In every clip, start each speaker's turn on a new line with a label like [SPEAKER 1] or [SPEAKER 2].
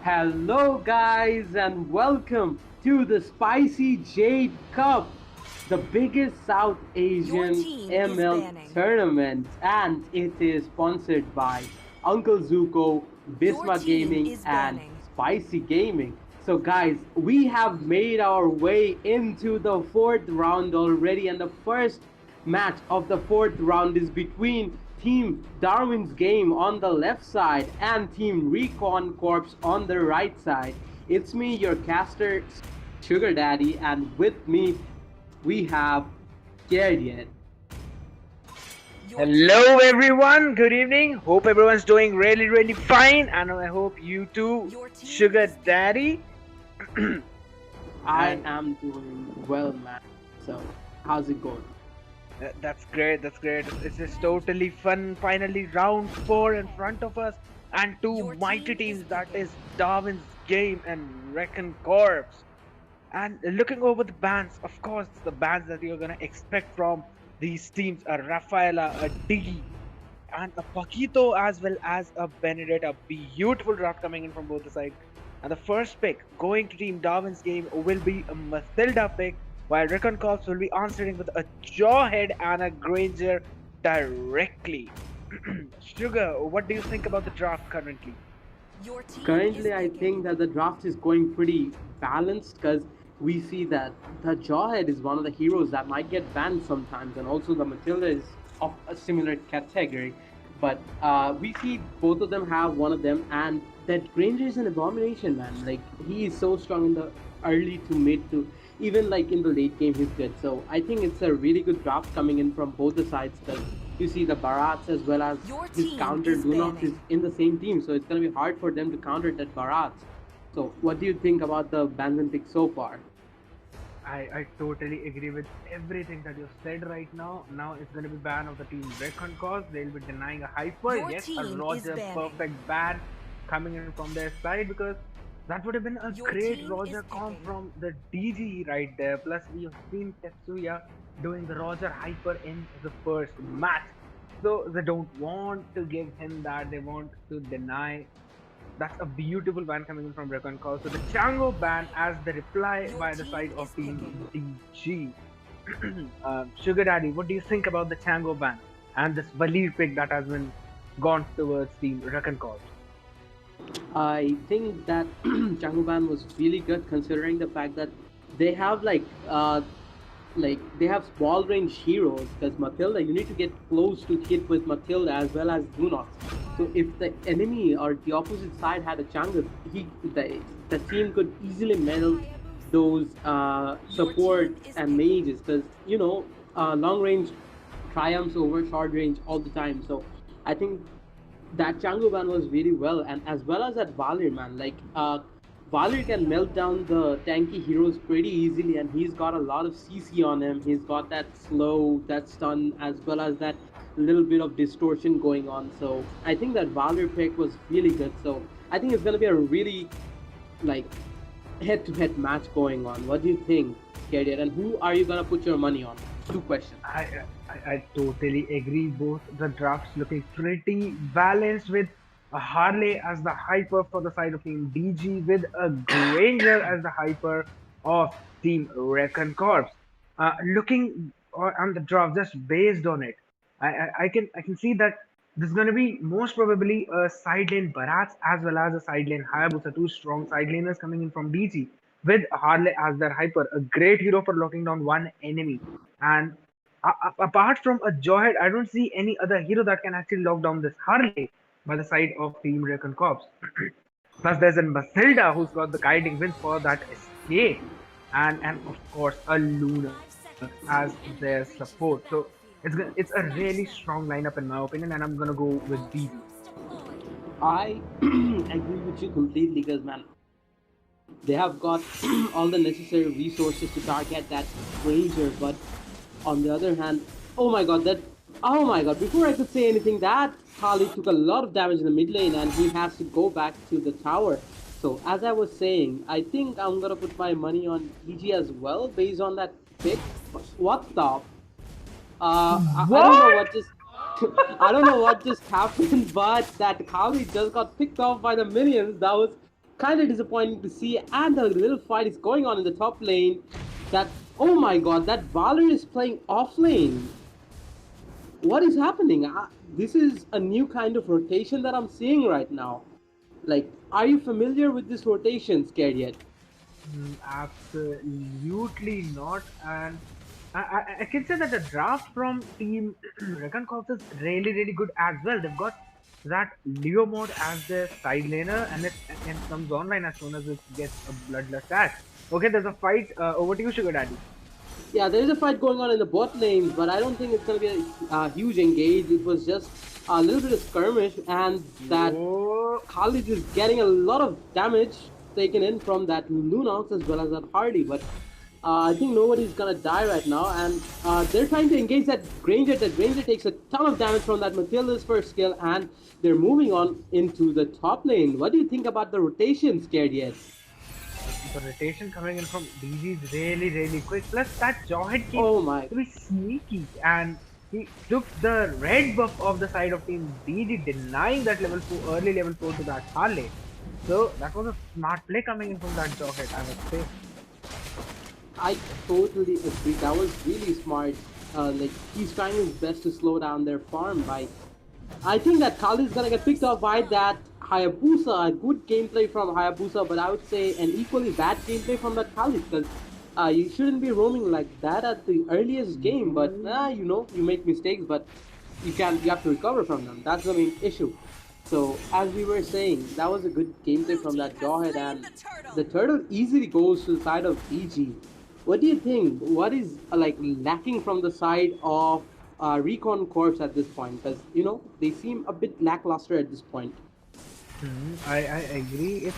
[SPEAKER 1] Hello, guys, and welcome to the Spicy Jade Cup, the biggest South
[SPEAKER 2] Your
[SPEAKER 1] Asian
[SPEAKER 2] team is
[SPEAKER 1] ML
[SPEAKER 2] banning.
[SPEAKER 1] tournament, and it is sponsored by Uncle Zuko,
[SPEAKER 2] Your
[SPEAKER 1] Bisma
[SPEAKER 2] team
[SPEAKER 1] Gaming,
[SPEAKER 2] is
[SPEAKER 1] and
[SPEAKER 2] banning.
[SPEAKER 1] Spicy Gaming. So, guys, we have made our way into the fourth round already, and the first match of the fourth round is between Team Darwin's Game on the left side and Team Recon Corps on the right side. It's me, your caster, Sugar Daddy, and with me we have JADE.
[SPEAKER 2] Your
[SPEAKER 3] Hello
[SPEAKER 2] team is
[SPEAKER 3] everyone, good evening. Hope everyone's doing really fine and I hope you too,
[SPEAKER 2] Your team
[SPEAKER 3] Sugar
[SPEAKER 2] is
[SPEAKER 3] Daddy.
[SPEAKER 1] I
[SPEAKER 3] and
[SPEAKER 1] am doing well, man. So, how's it going?
[SPEAKER 3] that's great, that's great. It's just totally fun. Finally, round 4 in front of us and two
[SPEAKER 2] Your
[SPEAKER 3] mighty
[SPEAKER 2] team is
[SPEAKER 3] teams, that
[SPEAKER 2] picking.
[SPEAKER 3] is Darwin's Game and Recon Corps. And looking over the bans, of course, the bans that you're gonna expect from these teams are Rafaela, a Diggy, and a Paquito as well as a Benedict. A beautiful draft coming in from both the sides. And the first pick going to Team Darwin's Game will be a Mathilda pick, while Recon Corps will be answering with a Jawhead and a Granger directly. Sugar, what do you think about the draft currently?
[SPEAKER 2] Your team is
[SPEAKER 1] Currently, I
[SPEAKER 2] picking.
[SPEAKER 1] think that the draft is going pretty balanced because we see that the Jawhead is one of the heroes that might get banned sometimes, and also the Matilda is of a similar category. But we see both of them have one of them, and that Granger is an abomination, man. Like, he is so strong in the early to mid to even like in the late game, he's good. So I think it's a really good draft coming in from both the sides because you see the Barats as well as
[SPEAKER 2] Your
[SPEAKER 1] his
[SPEAKER 2] team
[SPEAKER 1] counter
[SPEAKER 2] is
[SPEAKER 1] Lunox is
[SPEAKER 2] banning.
[SPEAKER 1] in the same team, so it's gonna be hard for them to counter that Barats. So what do you think about the Banzan pick so far?
[SPEAKER 3] I totally agree with everything that you said right now. Now it's going to be ban of the team Recon cause they'll be denying a hyper.
[SPEAKER 2] Your
[SPEAKER 3] Yes, a
[SPEAKER 2] team is
[SPEAKER 3] Roger
[SPEAKER 2] banning.
[SPEAKER 3] perfect ban coming in from their side because that would have been a
[SPEAKER 2] Your
[SPEAKER 3] great
[SPEAKER 2] team is
[SPEAKER 3] Roger comp
[SPEAKER 2] picking.
[SPEAKER 3] from the DG right there. Plus we have seen Tetsuya doing the Roger hyper in the first match. So they don't want to give him that. They want to deny. That's a beautiful ban coming in from Recon Call. So the Chango ban as the reply
[SPEAKER 2] Your
[SPEAKER 3] by the
[SPEAKER 2] team
[SPEAKER 3] side of
[SPEAKER 2] is
[SPEAKER 3] Team
[SPEAKER 2] picking.
[SPEAKER 3] DG. Sugar Daddy, what do you think about the Chango ban and this Valir pick that has been gone towards Team Recon Calls?
[SPEAKER 1] I think that Changuban was really good considering the fact that they have like they have small range heroes because Matilda you need to get close to hit with Matilda as well as Dunox. So if the enemy or the opposite side had a Changu, the team could easily melt those
[SPEAKER 2] Your team
[SPEAKER 1] support
[SPEAKER 2] is
[SPEAKER 1] and
[SPEAKER 2] picking.
[SPEAKER 1] mages because long range triumphs over short range all the time. So I think that Changuban was really well, and as well as that Valir man. Valir can melt down the tanky heroes pretty easily, and he's got a lot of CC on him. He's got that slow, that stun, as well as that little bit of distortion going on. So I think that Valir pick was really good. So I think it's gonna be a really like head-to-head match going on. What do you think, Carrier? And who are you gonna put your money on? Two questions.
[SPEAKER 3] I totally agree. Both the drafts looking pretty balanced with a Harley as the hyper for the side of Team DG with a Granger as the hyper of Team Recon Corps. Looking on the draft just based on it, I can see that this is going to be most probably a side lane Barats as well as a side lane Hayabusa, two strong side laners coming in from DG with Harley as their hyper, a great hero for locking down one enemy. And apart from a Jawhead, I don't see any other hero that can actually lock down this Harley by the side of Team Recon Corps. Plus, there's a Mathilda who's got the guiding wins for that escape, and of course a Luna as their support. So it's a really strong lineup in my opinion, and I'm gonna go with DG.
[SPEAKER 1] I agree with you completely because man, they have got all the necessary resources to target that Ranger, but on the other hand, oh my god, before I could say anything, that Kali took a lot of damage in the mid lane and he has to go back to the tower. So as I was saying, I think I'm gonna put my money on EG as well based on that pick. But what the I don't know
[SPEAKER 3] What?
[SPEAKER 1] what just I don't know what just happened, but that Kali just got picked off by the minions. That was kind of disappointing to see. And the little fight is going on in the top lane. That, oh my god, that Valor is playing off lane. What is happening? This is a new kind of rotation that I'm seeing right now. Like, are you familiar with this rotation, Scared yet?
[SPEAKER 3] Absolutely not. And I can say that the draft from Team Recon Corps is really good as well. They've got that Leo mode as their side laner, and it comes online as soon as it gets a bloodlust axe. Okay, there's a fight. Over to you, Sugar Daddy.
[SPEAKER 1] Yeah, there is a fight going on in the bot lane, but I don't think it's going to be a huge engage. It was just a little bit of skirmish, and that
[SPEAKER 3] Oh,
[SPEAKER 1] Khalid is getting a lot of damage taken in from that Lunox as well as that Hardy. But I think nobody's going to die right now, and they're trying to engage that Granger. That Granger takes a ton of damage from that Matilda's first skill, and they're moving on into the top lane. What do you think about the rotation, Scared yet?
[SPEAKER 3] the rotation coming in from DG is really quick. Plus that Jawhead came
[SPEAKER 1] Oh my.
[SPEAKER 3] to be sneaky, and he took the red buff of the side of Team DG, denying that level 4 early level 4 to that Harley. So that was a smart play coming in from that Jawhead, I would say.
[SPEAKER 1] I totally agree. That was really smart. Like, he's trying his best to slow down their farm by. I think that Kali is gonna get picked off by that Hayabusa. A good gameplay from Hayabusa, but I would say an equally bad gameplay from that Kali, because you shouldn't be roaming like that at the earliest game. But you know, you make mistakes, but you have to recover from them. That's the main issue. So as we were saying, that was a good gameplay from that Jawhead, and the turtle easily goes to the side of DG. What do you think? What is like lacking from the side of Recon Corps at this point? Because you know they seem a bit lackluster at this point.
[SPEAKER 3] I agree.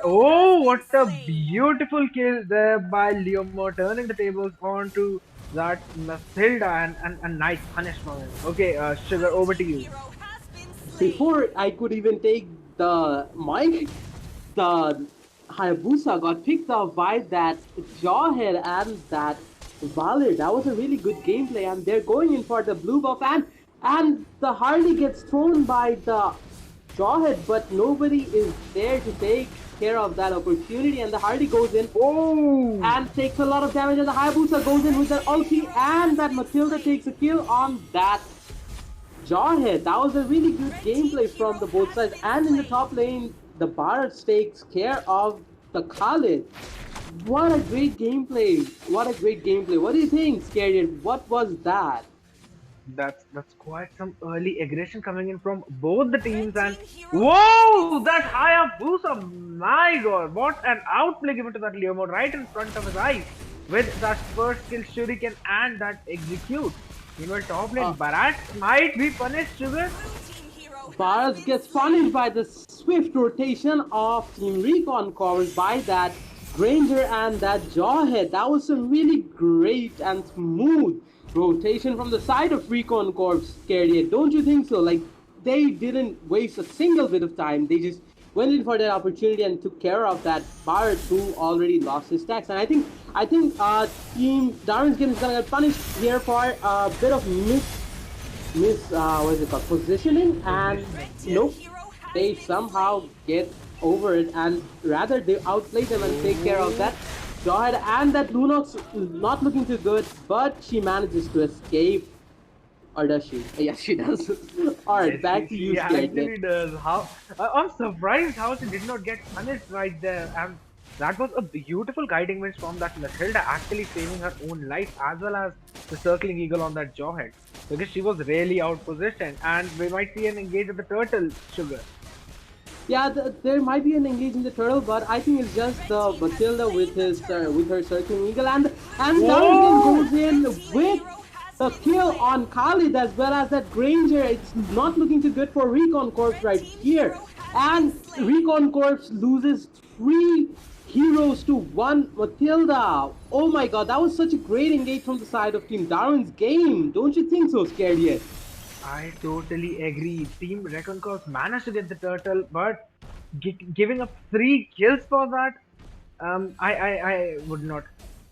[SPEAKER 3] Oh, what a beautiful kill there by Leomor, turning the tables onto that Mathilda, and a nice punishment. Okay, Sugar, over to you.
[SPEAKER 1] Before I could even take the mic, the Hayabusa got picked off by that Jawhead and that Valor. That was a really good gameplay, and they're going in for the blue buff, and the Harley gets thrown by the Jawhead, but nobody is there to take care of that opportunity, and the Hardy goes in and takes a lot of damage, and the Hayabusa goes in with that ulti, and that Matilda takes a kill on that Jawhead. That was a really good gameplay from the both sides, and in the top lane, the Bharat takes care of the Khalid. What a great gameplay! What a great gameplay! What do you think, Scary? What was that?
[SPEAKER 3] That's quite some early aggression coming in from both the teams, and whoa, that Hayabusa, my god, what an outplay given to that Leomord right in front of his eyes with that first kill shuriken and that execute. Meanwhile, top lane Bharat might be punished, Sugar.
[SPEAKER 1] Bharat gets punished by the swift rotation of Team Recon Corps by that Granger and that Jawhead. That was a really great and smooth rotation from the side of Recon Corps, Scary. Don't you think so? Like, they didn't waste a single bit of time. They just went in for that opportunity and took care of that Bharat, who already lost his stacks. And I think Team Darwin's game is gonna get punished here for a bit of what is it called, positioning, and nope, they somehow get over it, and rather they outplay them and take care of that Jawhead, and that Lunox not looking too good, but she manages to escape. Or does she? Yes, she does. Alright, back to you,
[SPEAKER 3] She
[SPEAKER 1] Scared.
[SPEAKER 3] actually does. I'm surprised how she did not get punished right there. And that was a beautiful guiding winch from that Matilda, actually saving her own life as well as the circling eagle on that Jawhead. Because she was really outpositioned, and we might see an engage of the turtle, Sugar.
[SPEAKER 1] Yeah, there might be an engage in the turtle, but I think it's just Matilda with her circling eagle, and Darwin goes in with the kill on Khalid as well as that Granger. It's not looking too good for Recon Corps right here, and Recon Corps loses 3 heroes to 1 Matilda. Oh my god, that was such a great engage from the side of Team Darwin's game. Don't you think so, Scared yet?
[SPEAKER 3] I totally agree. Team Recon Corps managed to get the turtle, but giving up 3 kills for that, I would not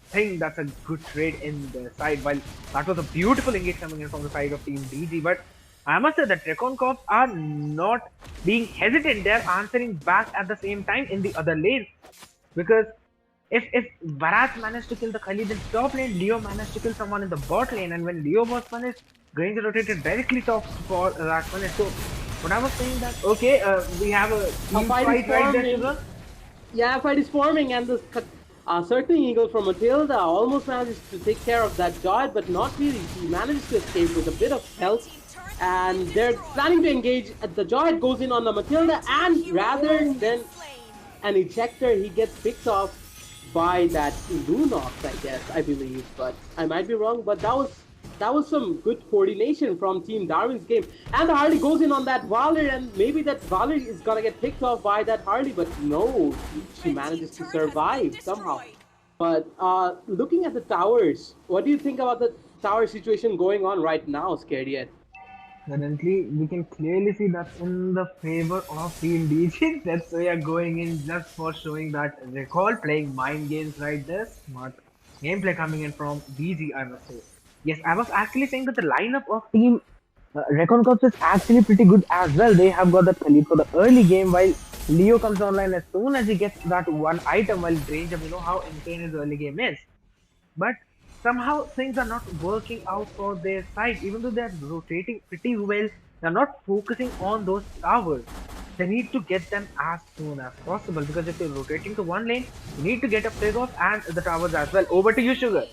[SPEAKER 3] think that's a good trade in the side. While that was a beautiful engage coming in from the side of Team DG, but I must say that Recon Corps are not being hesitant. They're answering back at the same time in the other lane. Because if Bharat managed to kill the Khalid in top lane, Leo managed to kill someone in the bot lane, and when Leo was punished, Granger rotated directly top for that punish. So what I was saying that okay, we have a
[SPEAKER 1] A
[SPEAKER 3] team
[SPEAKER 1] fight is
[SPEAKER 3] fight right there,
[SPEAKER 1] forming.
[SPEAKER 3] Sugar.
[SPEAKER 1] Yeah, fight is forming, and the circling eagle from Matilda almost manages to take care of that Jade, but not really. He manages to escape with a bit of health, and they're planning to engage. The Jade goes in on the Matilda, and rather than an ejector, he gets picked off by that Lunox, I guess, I believe, but I might be wrong. But that was some good coordination from Team Darwin's game. And the Harley goes in on that Valor, and maybe that Valor is gonna get picked off by that Harley, but no, she manages to survive somehow. But looking at the towers, what do you think about the tower situation going on right now, Scared Yet?
[SPEAKER 3] Currently, we can clearly see that's in the favor of Team DG. That's why we are going in just for showing that recall playing mind games right there. Smart gameplay coming in from DG, I must say. Yes, I was actually saying that the lineup of Team Recon Corps is actually pretty good as well. They have got that lead for the early game while Leo comes online as soon as he gets that one item while Granger, you know how insane his early game is. But somehow things are not working out for their side. Even though they're rotating pretty well, they're not focusing on those towers. They need to get them as soon as possible because if you're rotating to one lane, you need to get a pick off and the towers as well. Over to you, Sugar.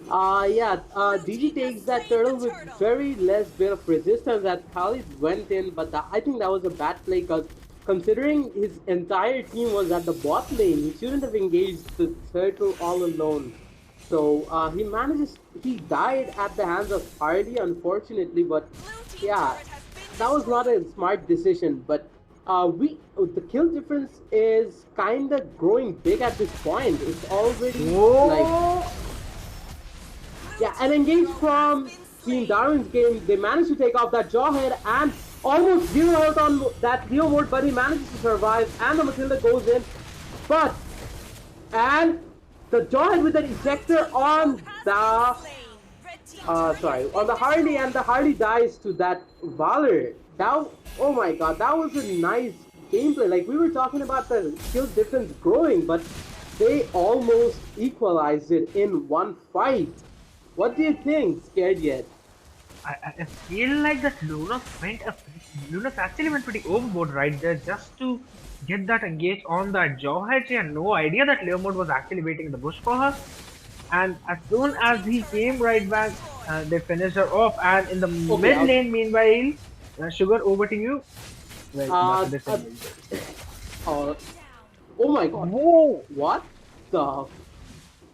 [SPEAKER 1] Yeah, DG takes that turtle with very less bit of resistance that Khalid went in, but I think that was a bad play because considering his entire team was at the bot lane, he shouldn't have engaged the turtle all alone. So he died at the hands of Hardy, unfortunately, but yeah, that was not a smart decision. But the kill difference is kind of growing big at this point. It's already like
[SPEAKER 3] Whoa!
[SPEAKER 1] yeah, and engaged from Team Darwin's game, they managed to take off that Jawhead and almost zero health on that Leo mode, but he manages to survive, and the Matilda goes in. But, and the Jawhead with an ejector on the, on the Harley, and the Harley dies to that Valor. That, oh my god, that was a nice gameplay. Like, we were talking about the skill difference growing, but they almost equalized it in one fight. What do you think, Scared Yet?
[SPEAKER 3] I feel like that Lunas actually went pretty overboard right there just to get that engage on that Jawhead. She had no idea that Leo mode was actually waiting in the bush for her. And as soon as he came right back, they finished her off. And in the
[SPEAKER 1] Okay,
[SPEAKER 3] mid lane, meanwhile, Sugar, over to you. Well,
[SPEAKER 1] uh, uh, uh, oh my god.
[SPEAKER 3] Whoa!
[SPEAKER 1] What the?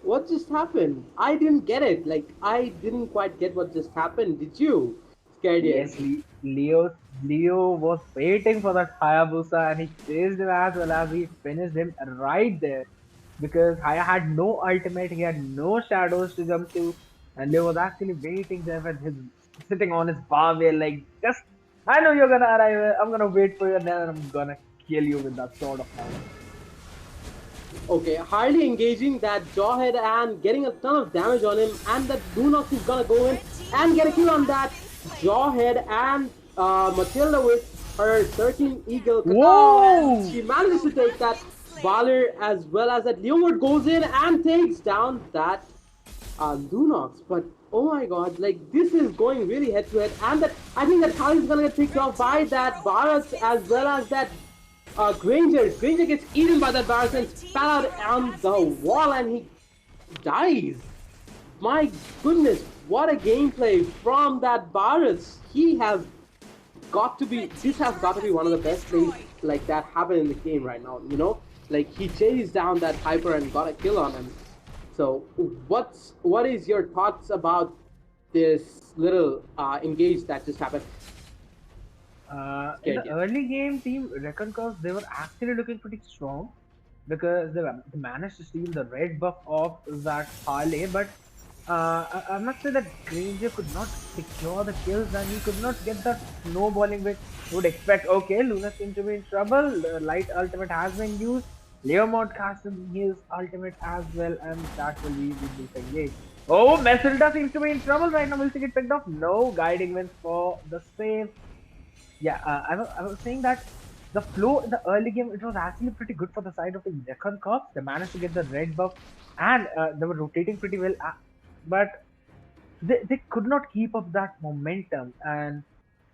[SPEAKER 1] What just happened? I didn't get it. Like, I didn't quite get what just happened. Did you? Scared Yet?
[SPEAKER 3] Yes, Leo was waiting for that Hayabusa and he chased him as well as he finished him right there. Because Haya had no ultimate, he had no shadows to jump to, and Leo was actually waiting there with his sitting on his bar wheel, like just I know you're gonna arrive, I'm gonna wait for you and then I'm gonna kill you with that sword of mine.
[SPEAKER 1] Okay, hardly engaging that Jawhead and getting a ton of damage on him, and that Lunox is gonna go in and get a kill on that Jawhead and Matilda with her 13 Eagle Katana, and
[SPEAKER 3] Whoa!
[SPEAKER 1] she manages to take that Valor as well as that Leomord goes in and takes down that Lunox. But oh my god, like this is going really head to head, and that I think that Kali is gonna get picked off by that Bharat as well as that Granger. Granger gets eaten by that Bharat and spat out on the wall, and he dies. My goodness, what a gameplay from that Bharat. He has got to be. This has got to be one of the best plays like that happen in the game right now. You know, like he chased down that Hyper and got a kill on him. So, what is your thoughts about this little engage that just happened?
[SPEAKER 3] In
[SPEAKER 1] Scared
[SPEAKER 3] the
[SPEAKER 1] you?
[SPEAKER 3] early game, Team Recon Curse, they were actually looking pretty strong because they managed to steal the red buff of that Harley. But I must say that Granger could not secure the kills and he could not get that snowballing which you would expect. Okay, Luna seems to be in trouble. The light ultimate has been used. Leomord casted his ultimate as well, and that will be the engage. Oh, Messilda seems to be in trouble right now. Will she get picked off? No, guiding wins for the save. Yeah, I was saying that the flow in the early game, it was actually pretty good for the side of the Recon Corps. They managed to get the red buff and they were rotating pretty well. But they could not keep up that momentum. And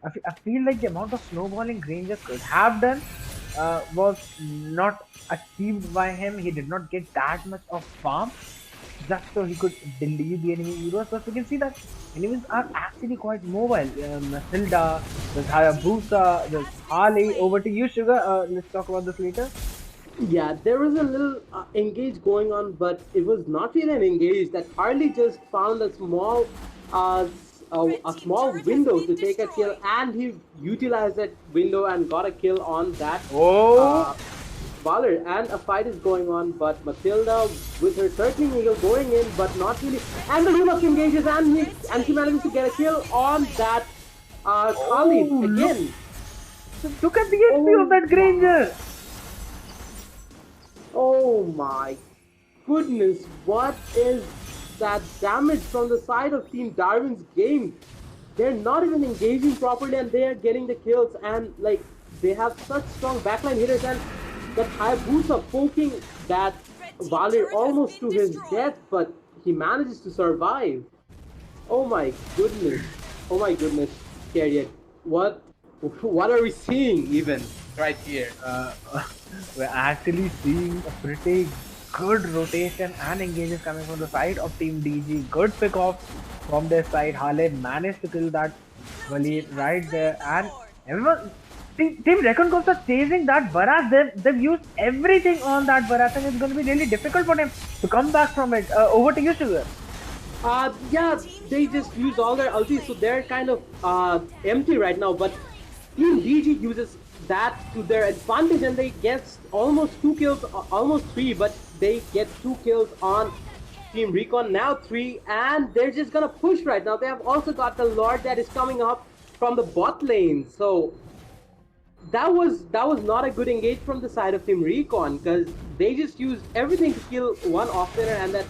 [SPEAKER 3] I feel like the amount of snowballing Granger could have done was not achieved by him. He did not get that much of farm just so he could delete the enemy heroes. But we can see that enemies are actually quite mobile. Hilda, there's Hayabusa, there's Harley. Over to you, Sugar. Let's talk about this later.
[SPEAKER 1] Yeah, there was a little engage going on, but it was not really an engage. That Harley just found a small window to take a kill, and he utilized that window and got a kill on that
[SPEAKER 3] Oh,
[SPEAKER 1] uh, Valor. And a fight is going on, but Matilda with her circling eagle going in, but not really. And the Lunox engages, and she manages to get a kill on that Khalid
[SPEAKER 3] oh,
[SPEAKER 1] again.
[SPEAKER 3] look at the HP of that Granger.
[SPEAKER 1] Oh my goodness, what is that damage from the side of Team Darwin's game? They're not even engaging properly and they are getting the kills, and like they have such strong backline hitters, and that Hayabusa poking that Valir almost to his death, but he manages to survive. Oh my goodness. Oh my goodness, Carrier. What are we seeing even right here?
[SPEAKER 3] We're actually seeing a pretty good rotation and engages coming from the side of Team DG. Good pick off from their side. Hale managed to kill that Waleed right there, and everyone. Team Recon Corps are chasing that Baras. They've used everything on that Baras, and it's going to be really difficult for them to come back from it. Over to you, Sugar.
[SPEAKER 1] Yeah, they just use all their ultis, so they're kind of empty right now. But Team DG uses that to their advantage, and they get almost 2 kills, almost 3, but they get 2 kills on Team Recon, now 3, and they're just gonna push right now. They have also got the Lord that is coming up from the bot lane, so that was not a good engage from the side of Team Recon, because they just used everything to kill one offlaner, and that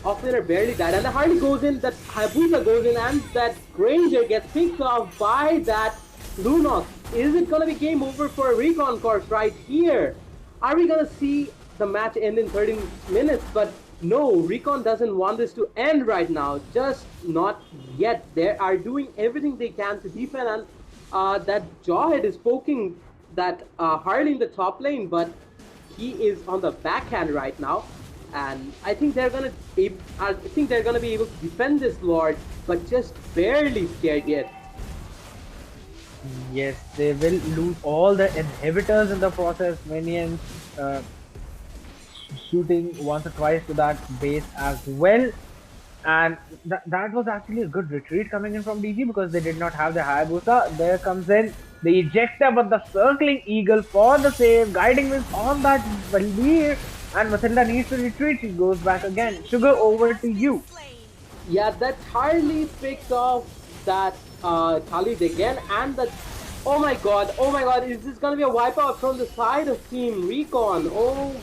[SPEAKER 1] offlaner barely died. And the Harley goes in, that Hayabusa goes in, and that Granger gets picked off by that Lunox. Is it gonna be game over for Recon Corps right here? Are we gonna see the match end in 30 minutes? But no, Recon doesn't want this to end right now. Just not yet. They are doing everything they can to defend, and that Jawhead is poking that Harley in the top lane, but he is on the backhand right now. And I think they're gonna be able to defend this Lord, but just barely scared yet.
[SPEAKER 3] Yes, they will lose all the inhibitors in the process. Minions shooting once or twice to that base as well. And that was actually a good retreat coming in from DG because they did not have the Hayabusa. There comes in the ejector, but the circling eagle for the save. Guiding wins on that Valdir. And Matilda needs to retreat. She goes back again. Sugar, over to you.
[SPEAKER 1] Yeah, that Harley picked off that Khalid again, and that. Oh my god, is this gonna be a wipeout from the side of Team Recon? Oh.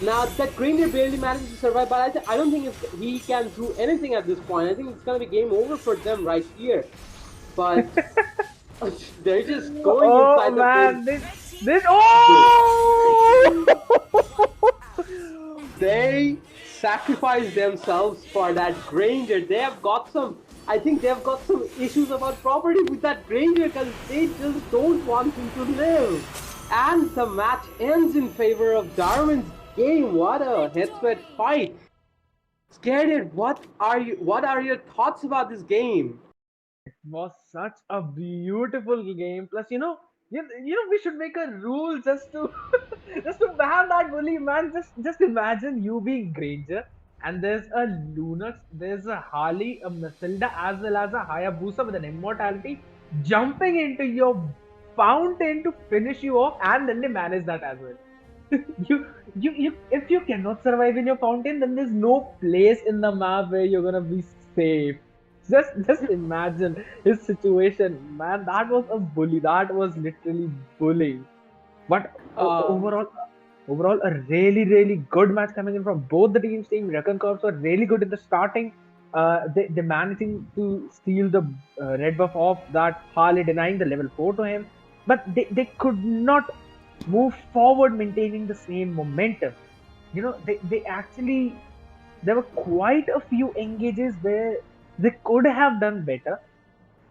[SPEAKER 1] Now that Granger barely manages to survive, but I don't think he can do anything at this point. I think it's gonna be game over for them right here. But they're just going inside the
[SPEAKER 3] man,
[SPEAKER 1] base.
[SPEAKER 3] this oh!
[SPEAKER 1] They sacrifice themselves for that Granger. They have got some. I think they've got some issues about property with that Granger because they just don't want him to live. And the match ends in favor of Darwin's game. What a head-to-head fight. Scared, what are your thoughts about this game?
[SPEAKER 3] Was such a beautiful game. Plus, we should make a rule just to just to ban that bully, man. Just imagine you being Granger, and there's a Lunox, there's a Harley, a Matilda, as well as a Hayabusa with an immortality jumping into your fountain to finish you off, and then they manage that as well. If you cannot survive in your fountain, then there's no place in the map where you're gonna be safe. Just imagine his situation, man. That was a bully. That was literally bullying. But
[SPEAKER 1] Uh,
[SPEAKER 3] overall, Overall, a really good match coming in from both the teams. Team Recon Corps were really good in the starting. They managing to steal the red buff off that Harley, denying the level 4 to him. But they could not move forward maintaining the same momentum. They actually, there were quite a few engages where they could have done better.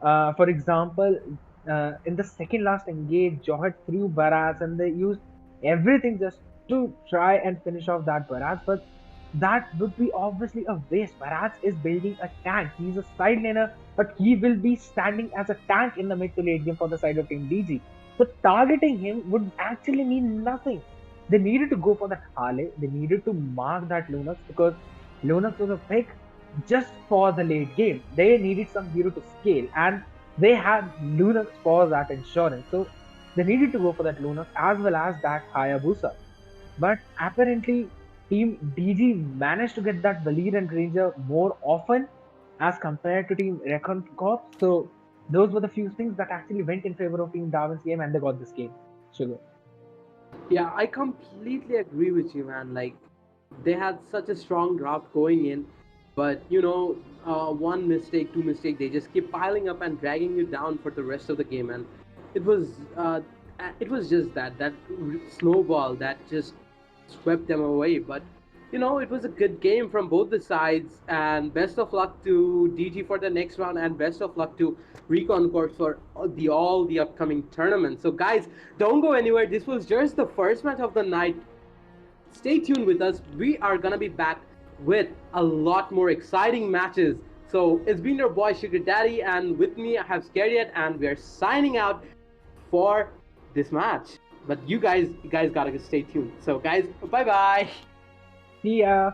[SPEAKER 3] For example, in the second last engage, Johat threw barrage and they used everything just to try and finish off that barrage. But that would be obviously a waste. Barrage is building a tank. He's a side laner, but he will be standing as a tank in the mid to late game for the side of Team DG. So targeting him would actually mean nothing. They needed to go for that Harley. They needed to mark that Lunox because Lunox was a pick just for the late game. They needed some hero to scale, and they had Lunox for that insurance. So they needed to go for that Lunox as well as that Hayabusa. But apparently, Team DG managed to get that Valiant Ranger more often as compared to Team Recon Corps. So those were the few things that actually went in favor of Team Darwin's game, and they got this game. Sugar.
[SPEAKER 1] Yeah, I completely agree with you, man. Like, they had such a strong draft going in, but one mistake, two mistake, they just keep piling up and dragging you down for the rest of the game, and it was uh, it was just that snowball that just swept them away. But it was a good game from both the sides, and best of luck to DG for the next round, and best of luck to Recon Corps for all the upcoming tournaments. So guys, don't go anywhere. This was just the first match of the night. Stay tuned with us. We are gonna be back with a lot more exciting matches. So it's been your boy Sugar Daddy, and with me I have Scariot, and we're signing out for this match. But you guys gotta stay tuned. So guys, bye bye.
[SPEAKER 3] See ya.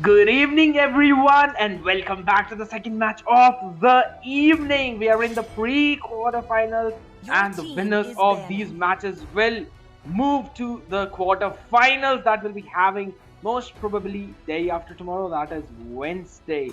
[SPEAKER 3] Good evening, everyone, and welcome back to the second match of the evening. We are in the pre-quarterfinals,
[SPEAKER 2] Your
[SPEAKER 3] and the
[SPEAKER 2] team
[SPEAKER 3] winners
[SPEAKER 2] is
[SPEAKER 3] of these
[SPEAKER 2] banning.
[SPEAKER 3] matches will move to the quarterfinals that will be having most probably day after tomorrow. That is Wednesday.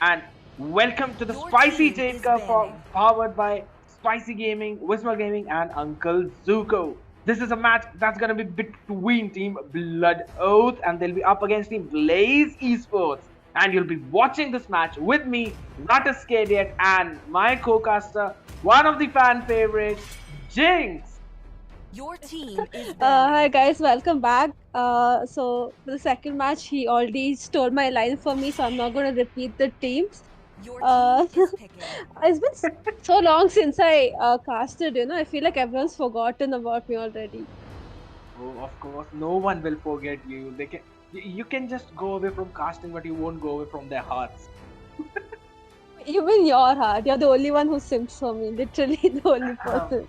[SPEAKER 3] And welcome to the
[SPEAKER 2] Your
[SPEAKER 3] Spicy
[SPEAKER 2] team
[SPEAKER 3] Jade
[SPEAKER 2] is
[SPEAKER 3] Cup
[SPEAKER 2] banning.
[SPEAKER 3] powered by Spicy Gaming, Wisma Gaming, and Uncle Zuko. This is a match that's gonna be between Team Blood Oath and they'll be up against Team Blaze Esports. And you'll be watching this match with me, not a scared yet, and my co-caster, one of the fan favorites, Jinx.
[SPEAKER 2] Your team is
[SPEAKER 4] Hi
[SPEAKER 2] banning.
[SPEAKER 4] guys, welcome back. So for the second match, he already stole my line for me, so I'm not going to repeat the teams.
[SPEAKER 2] Your team
[SPEAKER 4] Uh,
[SPEAKER 2] is picking.
[SPEAKER 4] it's been so long since I casted. I feel like everyone's forgotten about me already.
[SPEAKER 3] Oh, of course, no one will forget you. You can just go away from casting, but you won't go away from their hearts.
[SPEAKER 4] Even your heart, you're the only one who simps for me. Literally the only
[SPEAKER 3] Um,
[SPEAKER 4] person.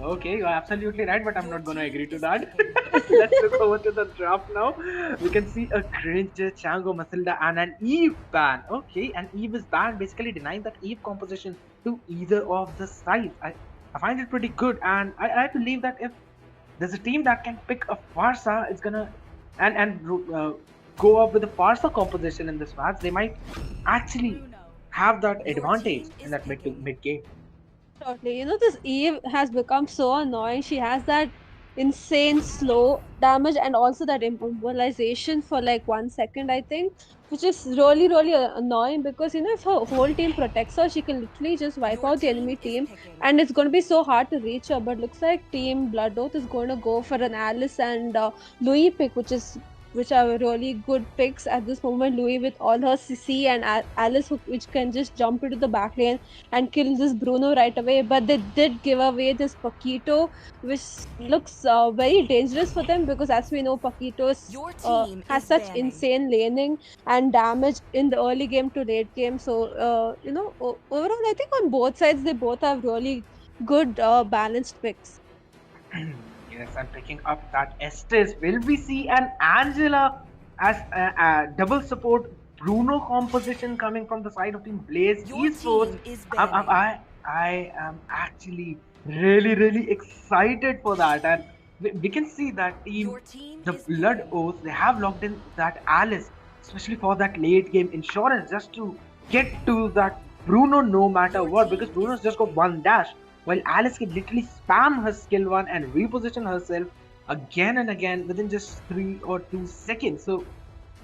[SPEAKER 3] okay, you're absolutely right, but I'm
[SPEAKER 2] Your
[SPEAKER 3] not going to
[SPEAKER 2] team
[SPEAKER 3] agree to
[SPEAKER 2] is
[SPEAKER 3] that.
[SPEAKER 2] picking.
[SPEAKER 3] Let's look over to the draft now. We can see a Granger, Chango, Matilda, and an Eve ban. Okay, and Eve is banned, basically denying that Eve composition to either of the sides. I find it pretty good, and I believe that if there's a team that can pick a Farsa, it's gonna and go up with a Farsa composition in this match, they might actually have that
[SPEAKER 2] Your
[SPEAKER 3] advantage
[SPEAKER 2] team
[SPEAKER 3] in
[SPEAKER 2] is
[SPEAKER 3] that
[SPEAKER 2] picking.
[SPEAKER 3] mid game.
[SPEAKER 4] Totally. This Eve has become so annoying. She has that insane slow damage and also that immobilization for like 1 second, I think, which is really, really annoying because, if her whole team protects her, she can literally just wipe
[SPEAKER 2] Your
[SPEAKER 4] out the
[SPEAKER 2] team
[SPEAKER 4] enemy
[SPEAKER 2] is
[SPEAKER 4] team
[SPEAKER 2] picking.
[SPEAKER 4] and it's going to be so hard to reach her. But looks like Team Blood Oath is going to go for an Alice and Louis pick, which are really good picks at this moment. Louis with all her CC and Alice, which can just jump into the back lane and kill this Bruno right away. But they did give away this Paquito, which looks very dangerous for them because, as we know, Paquito
[SPEAKER 2] Your team
[SPEAKER 4] has
[SPEAKER 2] is
[SPEAKER 4] such
[SPEAKER 2] banning.
[SPEAKER 4] insane laning and damage in the early game to late game. So, overall, I think on both sides, they both have really good balanced picks.
[SPEAKER 3] Yes, I'm picking up that Estes. Will we see an Angela as a double support Bruno composition coming from the side of Team Blaze
[SPEAKER 2] Your
[SPEAKER 3] Esports?
[SPEAKER 2] team is
[SPEAKER 3] I,
[SPEAKER 2] banning.
[SPEAKER 3] I, I am actually really excited for that, and we can see that Team
[SPEAKER 2] Your team
[SPEAKER 3] the
[SPEAKER 2] is
[SPEAKER 3] Blood
[SPEAKER 2] picking.
[SPEAKER 3] Oath they have locked in that Alice, especially for that late game insurance, just to get to that Bruno no matter
[SPEAKER 2] Your
[SPEAKER 3] what, because
[SPEAKER 2] team is
[SPEAKER 3] Bruno's just got
[SPEAKER 2] picking.
[SPEAKER 3] one dash while Alice can literally spam her skill one and reposition herself again and again within just 3 or 2 seconds. So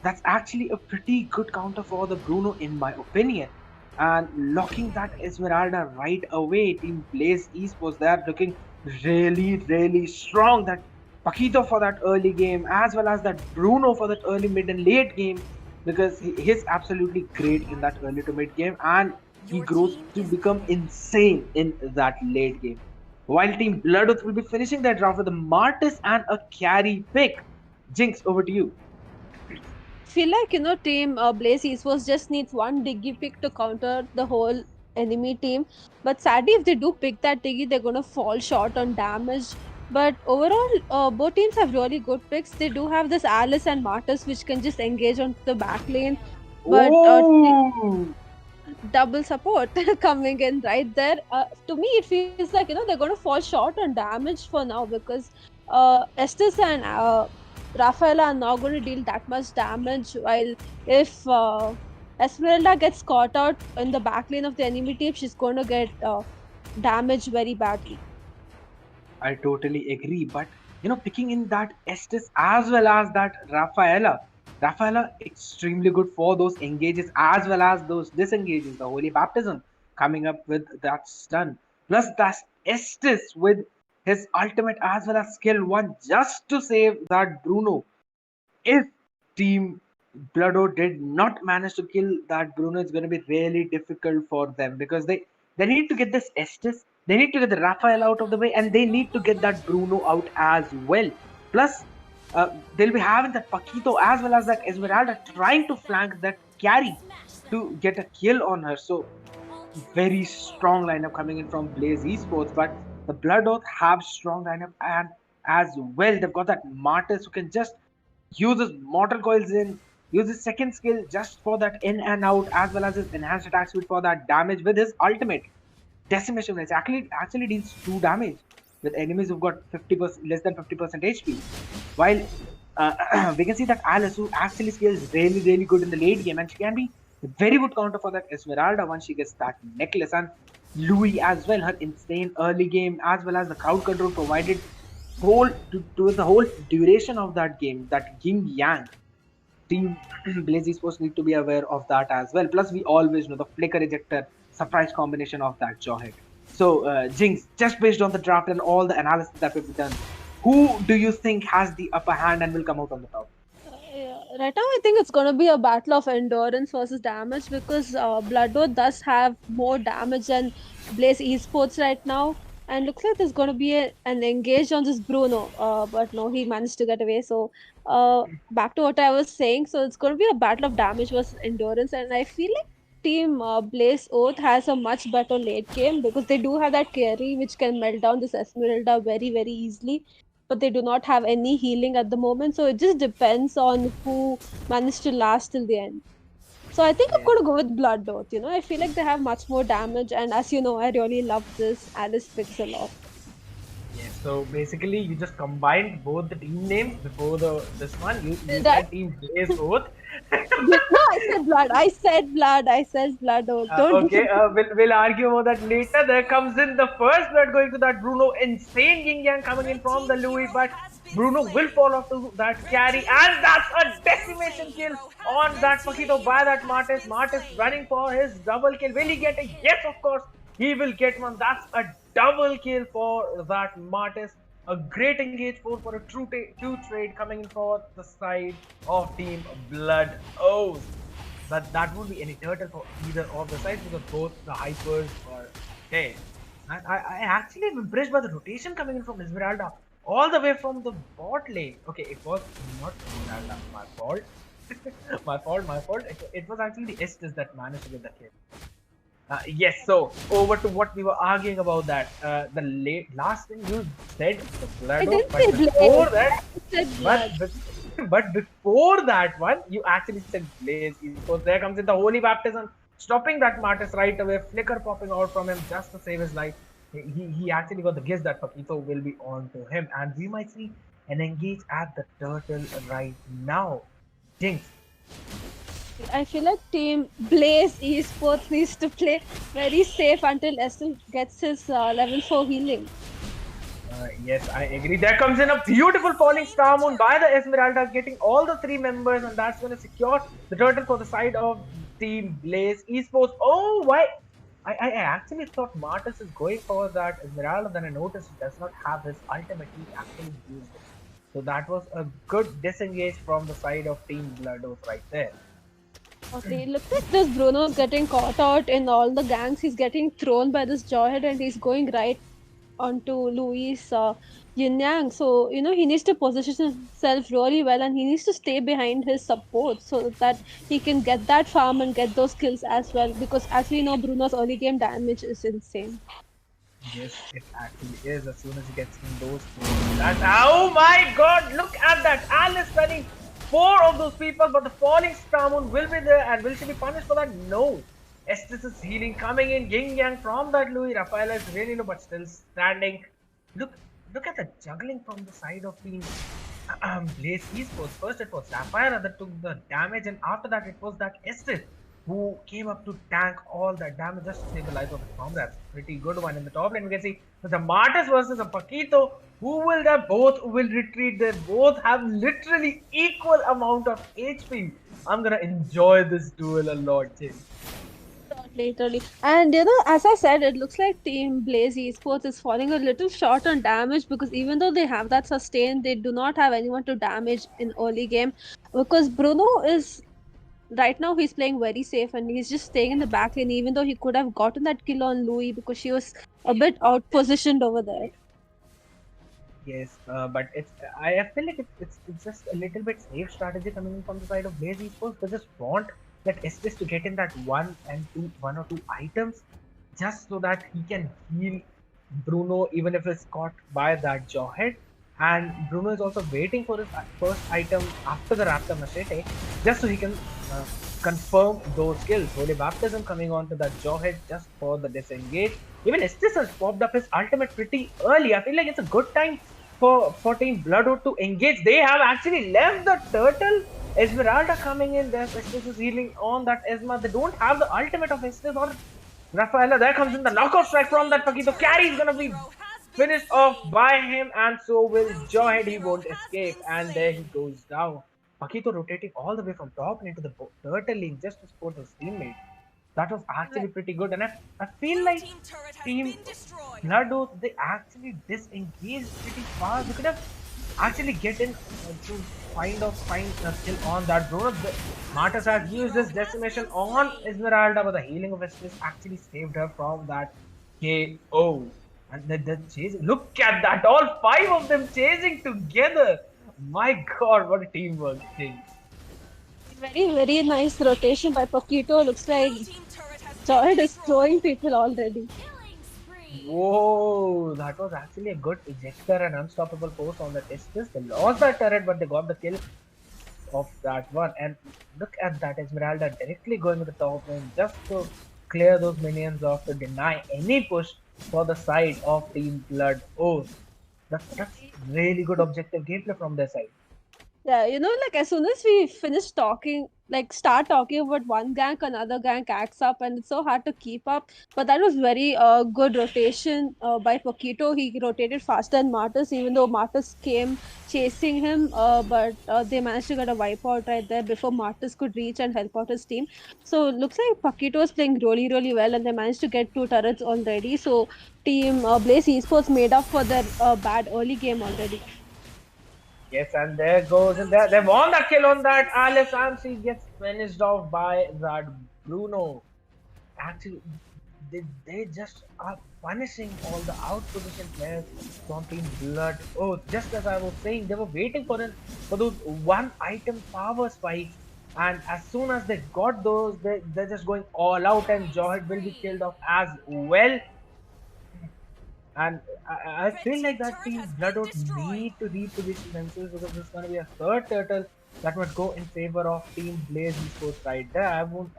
[SPEAKER 3] that's actually a pretty good counter for the Bruno, in my opinion. And locking that Esmeralda right away, Team Blaze Esports, they are looking really strong. That Paquito for that early game, as well as that Bruno for that early, mid, and late game, because he's absolutely great in that early to mid game, and he
[SPEAKER 2] Your
[SPEAKER 3] grows
[SPEAKER 2] team
[SPEAKER 3] to
[SPEAKER 2] is
[SPEAKER 3] become
[SPEAKER 2] picking.
[SPEAKER 3] insane in that late game. While Team Bloodoth will be finishing their draft with a Martis and a carry pick. Jinx, over to you.
[SPEAKER 4] Feel like Team Blaze Esports just needs one Diggy pick to counter the whole enemy team. But sadly, if they do pick that Diggy, they're gonna fall short on damage. But overall, both teams have really good picks. They do have this Alice and Martus, which can just engage onto the back lane. But
[SPEAKER 3] Oh,
[SPEAKER 4] double support coming in right there. To me, it feels like they're going to fall short on damage for now because Estes and Rafaela are not going to deal that much damage. While if Esmeralda gets caught out in the back lane of the enemy team, she's going to get damaged very badly.
[SPEAKER 3] I totally agree. But picking in that Estes as well as that Rafaela extremely good for those engages as well as those disengages. The Holy Baptism coming up with that stun. Plus that Estes with his ultimate as well as skill one just to save that Bruno. If Team Bloodo did not manage to kill that Bruno, it's going to be really difficult for them because they need to get this Estes, they need to get the Raphael out of the way, and they need to get that Bruno out as well. Plus, they'll be having that Paquito as well as that Esmeralda trying to flank that carry to get a kill on her. So very strong lineup coming in from Blaze Esports, but the Blood Oath have strong lineup and as well they've got that Martyrs who can just uses mortal coils in, uses second skill just for that in and out, as well as his enhanced attack speed for that damage with his ultimate. Decimation rates actually deals 2 damage with enemies who've got 50% less than 50% HP. While we can see that Alice, who actually scales really good in the late game, and she can be a very good counter for that Esmeralda once she gets that necklace. And Louis as well, her insane early game as well as the crowd control provided to the whole duration of that game, that yin yang. Team Blaze Esports need to be aware of that as well. Plus, we always know the flicker ejector surprise combination of that jawhead. So, Jinx, just based on the draft and all the analysis that we've done, who do you think has the upper hand and will come out on the top?
[SPEAKER 4] Yeah, right now, I think it's going to be a battle of endurance versus damage because Blood Oath does have more damage than Blaze Esports right now. And looks like there's going to be an engage on this Bruno. But no, he managed to get away. So, back to what I was saying. So, it's going to be a battle of damage versus endurance. And I feel like Team Blaze Oath has a much better late game because they do have that carry which can melt down this Esmeralda very easily, but they do not have any healing at the moment. So it just depends on who managed to last till the end. So I think I'm
[SPEAKER 3] Yes.
[SPEAKER 4] going to go with Blood Oath. I feel like they have much more damage, and as you know, I really love this Alice picks a lot.
[SPEAKER 3] Yes. So basically, you just combined both the team names before this one. You
[SPEAKER 4] Did I?
[SPEAKER 3] said Team Blaze both.
[SPEAKER 4] No, I said blood. I said blood. I said Blood Oath. Don't do
[SPEAKER 3] Okay, we'll argue about that later. There comes in the first blood going to that Bruno. Insane yin yang coming in
[SPEAKER 2] Red
[SPEAKER 3] from the
[SPEAKER 2] team
[SPEAKER 3] Louis,
[SPEAKER 2] hero
[SPEAKER 3] but
[SPEAKER 2] has been
[SPEAKER 3] Bruno will
[SPEAKER 2] slain.
[SPEAKER 3] fall off to that
[SPEAKER 2] Red
[SPEAKER 3] carry,
[SPEAKER 2] team
[SPEAKER 3] and that's a
[SPEAKER 2] Red
[SPEAKER 3] decimation kill
[SPEAKER 2] hero
[SPEAKER 3] on
[SPEAKER 2] Red
[SPEAKER 3] that
[SPEAKER 2] team
[SPEAKER 3] Paquito by
[SPEAKER 2] hero
[SPEAKER 3] that
[SPEAKER 2] has
[SPEAKER 3] Martis.
[SPEAKER 2] been
[SPEAKER 3] Martis
[SPEAKER 2] slain.
[SPEAKER 3] running for his double kill. Will he get a yes? Of course, he will get one. That's a double kill for that Martis. A great engage for a true trade coming in for the side of Team Blood Oath. But that won't be any turtle for either of the sides because both the hypers are dead. And I actually am impressed by the rotation coming in from Esmeralda all the way from the bot lane. Okay, it was not Esmeralda, my fault. My fault. It was actually the Estes that managed to get the kill. Yes, so over to what we were arguing about that. The last thing you said, the
[SPEAKER 4] I
[SPEAKER 3] blood oath,
[SPEAKER 4] didn't
[SPEAKER 3] but
[SPEAKER 4] say
[SPEAKER 3] before
[SPEAKER 4] Blaze.
[SPEAKER 3] that,
[SPEAKER 4] I said
[SPEAKER 3] but
[SPEAKER 4] blood.
[SPEAKER 3] but before that one, you actually said Blaze Esports. There comes in the Holy Baptism, stopping that Martis right away. Flicker popping out from him just to save his life. He actually got the guess that Paquito will be on to him, and we might see an engage at the turtle right now. Jinx.
[SPEAKER 4] I feel like Team Blaze Esports needs to play very safe until Estel gets his level 4 healing.
[SPEAKER 3] Yes, I agree. There comes in a beautiful falling star moon by the Esmeralda, getting all the 3 members, and that's going to secure the turtle for the side of Team Blaze Esports. Oh, why? I actually thought Martis is going for that Esmeralda, then I noticed he does not have his ultimate. He actually used it. So that was a good disengage from the side of Team Blood Oath right there.
[SPEAKER 4] Okay, it looks like this Bruno is getting caught out in all the gangs. He's getting thrown by this Jawhead and he's going right onto Louis Yin Yang. So, he needs to position himself really well and he needs to stay behind his support so that he can get that farm and get those kills as well. Because as we know, Bruno's early game damage is insane.
[SPEAKER 3] Yes, it actually is. As soon as he gets in those kills, oh my god, look at that! Alice running 4 of those people, but the falling star moon will be there, and will she be punished for that? No. Estes is healing coming in, yin yang from that Louis. Rafaela is really low, but still standing. Look at the juggling from the side of Team Blaze Esports. First it was Rafaela that took the damage, and after that it was that Estes who came up to tank all that damage just to save the life of his comrades. Pretty good one. In the top lane, we can see the Martis versus a Paquito. Who will they both will retreat? They both have literally equal amount of HP. I'm gonna enjoy this duel a lot, James.
[SPEAKER 4] Literally. And as I said, it looks like Team Blaze Esports is falling a little short on damage because even though they have that sustain, they do not have anyone to damage in early game. Because Bruno is right now he's playing very safe and he's just staying in the back lane, even though he could have gotten that kill on Louis because she was a bit out positioned over there.
[SPEAKER 3] Yes, but I feel like it's just a little bit safe strategy coming in from the side of Blaze Esports. They just want that Estes to get in that one or two items just so that he can heal Bruno even if it's caught by that Jawhead. And Bruno is also waiting for his first item after the Raptor Machete, just so he can confirm those kills. Holy Baptism coming on to that jawhead just for the disengage. Even Estes has popped up his ultimate pretty early. I feel like it's a good time for Team Bloodwood to engage. They have actually left the turtle. Esmeralda coming in, there's Estes is healing on that Esma. They don't have the ultimate of Estes or Rafaela. There comes in the knockout strike from that Paquito. Carry is gonna be finished off by him, and so will Jawhead. He won't escape, and there he goes down. Paquito rotating all the way from top into the turtle lane just to support his teammate. That was actually pretty good, and I feel like Team Bloodwood, they actually disengaged pretty fast. They could have actually get in to find a kill on that Bruno. Martus has used his decimation on Esmeralda, but the healing of Estes actually saved her from that KO. And the chase, look at that, all five of them chasing together. My god, what a teamwork thing.
[SPEAKER 4] Very, very nice rotation by Paquito. Looks like Joy is throwing people already.
[SPEAKER 3] Whoa, that was actually a good ejector and unstoppable force on the Estes. They lost that turret, but they got the kill of that one. And look at that, Esmeralda directly going to the top lane just to clear those minions off to deny any push for the side of Team Blood Oath. That's really good objective gameplay from their side.
[SPEAKER 4] Yeah, like as soon as we finish talking, like start talking about one gank, another gank acts up, and it's so hard to keep up. But that was very good rotation by Paquito. He rotated faster than Martus, even though Martus came chasing him. But they managed to get a wipeout right there before Martus could reach and help out his team. So looks like Paquito is playing really, really well, and they managed to get 2 turrets already. So team Blaze Esports made up for their bad early game already.
[SPEAKER 3] Yes, and there goes, and they won that kill on that Alice, and she gets finished off by that Bruno. Actually, they just are punishing all the outposition players from Team Blood Oath. Just as I was saying, they were waiting for those one item power spikes, and as soon as they got those, they're just going all out, and Jawhead will be killed off as well. And I feel like that Team Bloodwood need to reposition themselves because there's going to be a third turtle that would go in favor of Team Blaze Esports right there.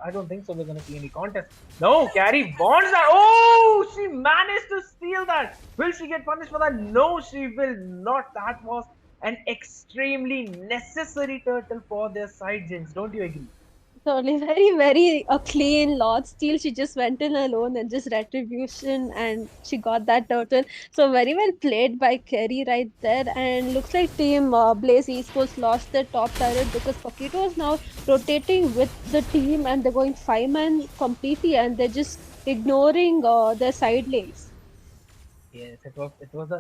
[SPEAKER 3] I don't think so. We're going to see any contest. No, Carrie wants that. Oh, she managed to steal that. Will she get punished for that? No, she will not. That was an extremely necessary turtle for their side, Jinx. Don't you agree?
[SPEAKER 4] Totally, very, very a clean lot steal. She just went in alone and just retribution, and she got that turtle. So very well played by Kerry right there. And looks like Team Blaze Esports lost their top turret because Paquito is now rotating with the team, and they're going 5-man completely, and they're just ignoring their side lanes.
[SPEAKER 3] Yes, it was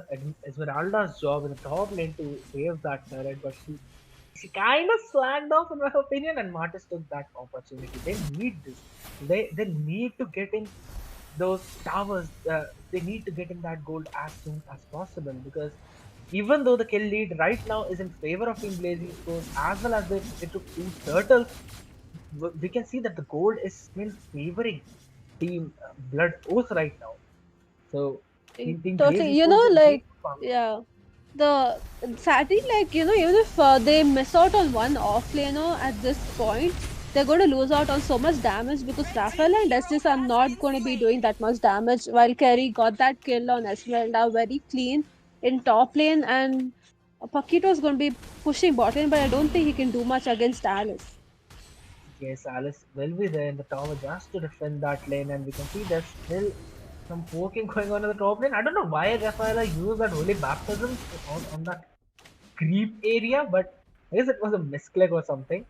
[SPEAKER 3] Esmeralda's job in the top lane to save that turret, but she kind of slacked off in my opinion, and Martis took that opportunity. They need this. They need to get in those towers. They need to get in that gold as soon as possible because even though the kill lead right now is in favor of Team Blazing Scores as well as they took 2 turtles, we can see that the gold is still favoring Team Blood Oath right now. So Team
[SPEAKER 4] Totally,
[SPEAKER 3] Blazing Scores
[SPEAKER 4] like, yeah. The sadly, like, even if they miss out on one off laner at this point, they're going to lose out on so much damage because Raphael and Estes are not going to be doing that much damage. While Kerry got that kill on Esmeralda very clean in top lane, and Paquito is going to be pushing bot lane, but I don't think he can do much against Alice.
[SPEAKER 3] Yes, Alice will be there in the tower just to defend that lane, and we can see there's still some poking going on in the top lane. I don't know why Rafaela used that holy baptism on that creep area, but I guess it was a misclick or something.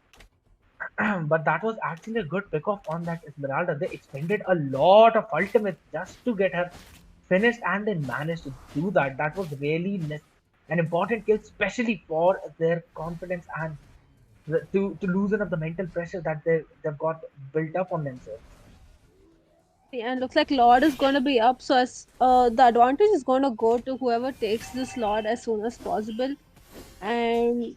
[SPEAKER 3] But that was actually a good pick off on that Esmeralda. They expended a lot of ultimates just to get her finished, and they managed to do that. That was really an important kill, especially for their confidence and to loosen up the mental pressure that they've got built up on themselves.
[SPEAKER 4] And looks like Lord is going to be up, so as the advantage is going to go to whoever takes this Lord as soon as possible. And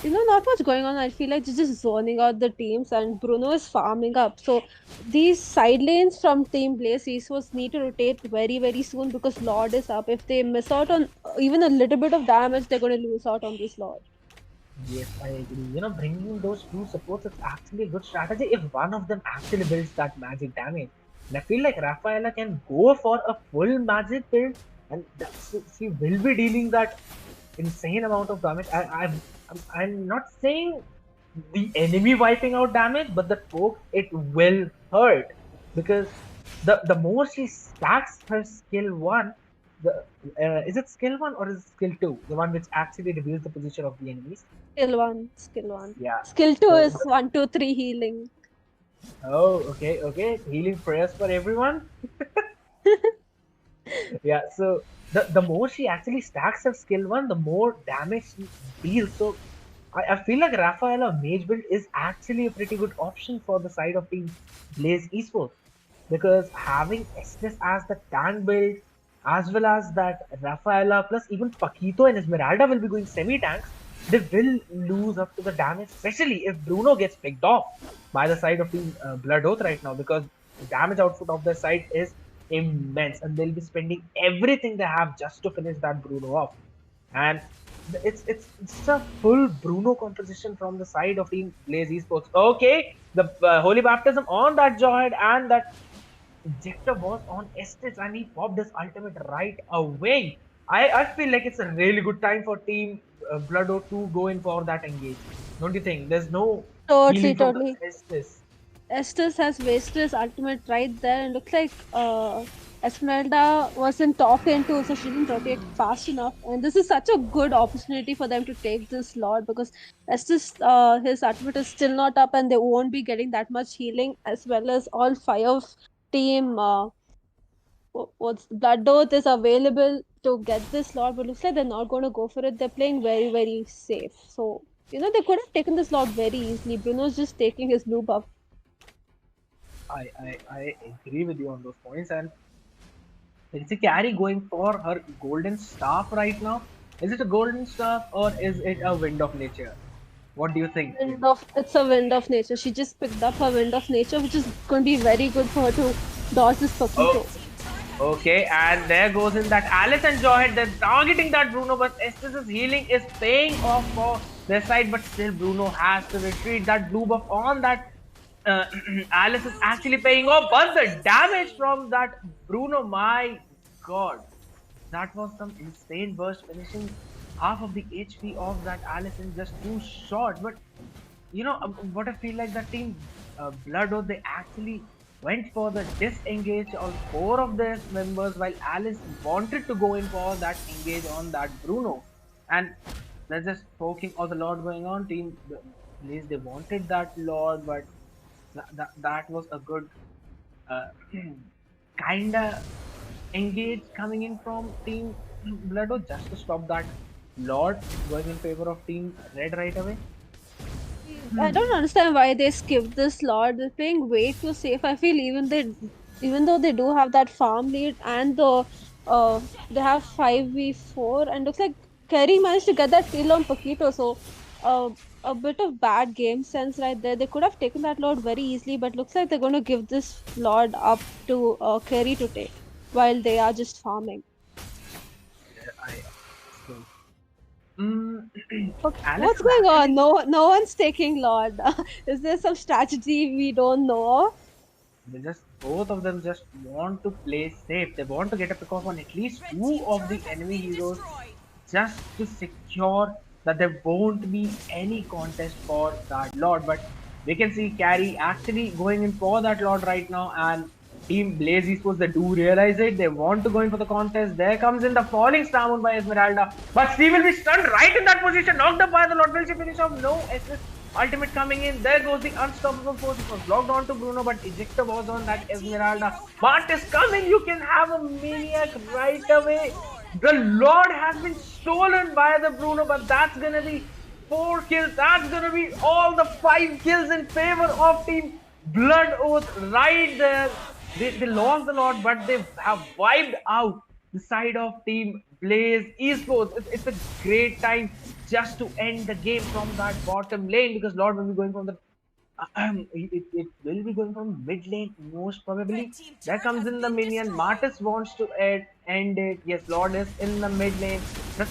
[SPEAKER 4] Not much going on. I feel like they're just zoning out the teams, and Bruno is farming up. So these side lanes from Team Blaze Esports need to rotate very, very soon because Lord is up. If they miss out on even a little bit of damage, they're going to lose out on this Lord.
[SPEAKER 3] Yes, I agree. Bringing those two supports is actually a good strategy if one of them actually builds that magic damage. And I feel like Rafaela can go for a full magic build, and she will be dealing that insane amount of damage. I'm not saying the enemy wiping out damage, but the poke it will hurt because the more she stacks her skill one, the is it skill one or is it skill two? The one which actually reveals the position of the enemies.
[SPEAKER 4] Skill 1, skill 1.
[SPEAKER 3] Yeah.
[SPEAKER 4] Skill 2
[SPEAKER 3] So,
[SPEAKER 4] is 1, 2, 3 healing.
[SPEAKER 3] oh, okay. Healing prayers for everyone. Yeah. So the more she actually stacks her skill one, the more damage she deals. So I feel like Rafaela Mage build is actually a pretty good option for the side of Team Blaze Esports because having Estes as the tank build as well as that Rafaela plus even Paquito and Esmeralda will be going semi-tanks, they will lose up to the damage, especially if Bruno gets picked off by the side of Team Blood Oath right now because the damage output of their side is immense and they'll be spending everything they have just to finish that Bruno off. And it's a full Bruno composition from the side of Team Blaze Esports. Okay, the Holy Baptism on that Jawhead and that ejector was on Estes and he popped his ultimate right away. I feel like it's a really good time for Team Blood Oath to go in for that engage. Don't you think? There's no
[SPEAKER 4] Totally,
[SPEAKER 3] healing from the
[SPEAKER 4] totally.
[SPEAKER 3] Estes.
[SPEAKER 4] Estes has wasted his ultimate right there, and looks like Esmeralda wasn't talking to, so she didn't rotate fast enough. And this is such a good opportunity for them to take this Lord because Estes, his ultimate is still not up, and they won't be getting that much healing, as well as all 5 team. What's Blood Oath is available to get this Lord, but looks like they're not going to go for it. They're playing very, very safe. So they could have taken this Lord very easily. Bruno's just taking his blue buff.
[SPEAKER 3] I agree with you on those points. And is the carry going for her golden staff right now? Is it a golden staff or is it a wind of nature? What do you think?
[SPEAKER 4] It's a wind of nature. She just picked up her wind of nature, which is going to be very good for her to dodge this
[SPEAKER 3] Oh,
[SPEAKER 4] Paquito.
[SPEAKER 3] okay, and there goes in that Alice and Jawhead. They're targeting that Bruno, but Estes' healing is paying off for their side, but still Bruno has to retreat. That blue buff on that Alice is actually paying off, but the damage from that Bruno, my god, that was some insane burst finishing half of the HP of that Alice in just 2 shots. But what I feel like that team Blood Oath, they actually went for the disengage on 4 of their members while Alice wanted to go in for that engage on that Bruno. And they're just poking all the Lord going on. Team Blaze, they wanted that Lord, but that was a good kinda engage coming in from Team Blood Oath just to stop that Lord going in favor of Team Red right away.
[SPEAKER 4] I don't understand why they skipped this Lord. They're playing way too safe. I feel even though they do have that farm lead and they have 5v4 and looks like Kerry managed to get that kill on Paquito. So a bit of bad game sense right there. They could have taken that Lord very easily, but looks like they're going to give this Lord up to Kerry to take while they are just farming. What's going on? No one's taking Lord. Is there some strategy we don't know of?
[SPEAKER 3] Both of them just want to play safe. They want to get a pick off on at least 2 of the enemy heroes just to secure that there won't be any contest for that Lord. But we can see Carry actually going in for that Lord right now, and Team Blaze Esports, they do realize it. They want to go in for the contest. There comes in the falling star moon by Esmeralda, but Steve will be stunned right in that position, knocked up by the Lord. Will she finish off? No. SS ultimate coming in. There goes the unstoppable force. It was blocked onto Bruno, but ejector was on that Esmeralda. Mart is coming. You can have a maniac right away. The Lord has been stolen by the Bruno, but that's gonna be 4 kills. That's gonna be all the 5 kills in favor of Team Blood Oath right there. They lost a lot, but they have wiped out the side of Team Blaze Esports. It's a great time just to end the game from that bottom lane, because Lord will be going from the it will be going from mid lane most probably. There comes in the minion. Martis wants to end it. Yes, Lord is in the mid lane. That's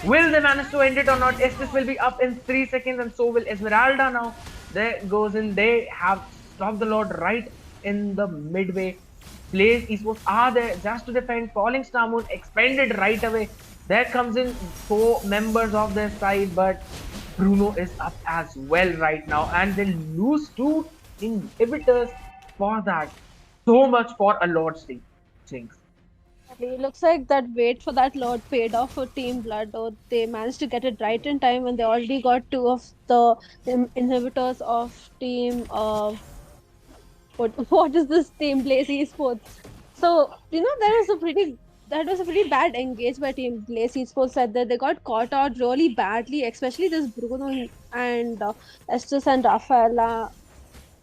[SPEAKER 3] will they manage to end it or not? Estes will be up in 3 seconds, and so will Esmeralda now. There goes in. They have stopped the Lord right in the midway. Blaze esports are there just to defend. Falling Star Moon expended right away. There comes in 4 members of their side, but Bruno is up as well right now, and they lose 2 inhibitors for that. So much for a Lord's team. Jinx.
[SPEAKER 4] It looks like that wait for that Lord paid off for Team Blood. Or they managed to get it right in time, and they already got 2 of the inhibitors of Team what is this Team Blaze Esports? So that was a pretty bad engage by Team Blaze Esports. Said that they got caught out really badly, especially this Bruno and Estes and Rafaela.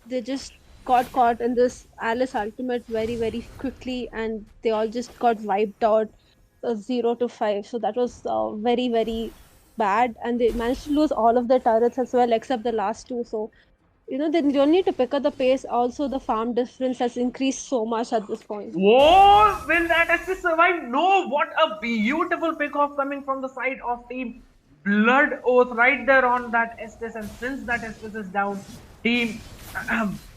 [SPEAKER 4] They just got caught in this Alice ultimate very very quickly, and they all just got wiped out 0 to 5. So that was very very bad, and they managed to lose all of their turrets as well except the last 2. So they don't need to pick up the pace. Also, the farm difference has increased so much at this point.
[SPEAKER 3] Whoa! Will that assist survive? No! What a beautiful pick off coming from the side of Team Blood Oath right there on that Estes. And since that Estes is down, Team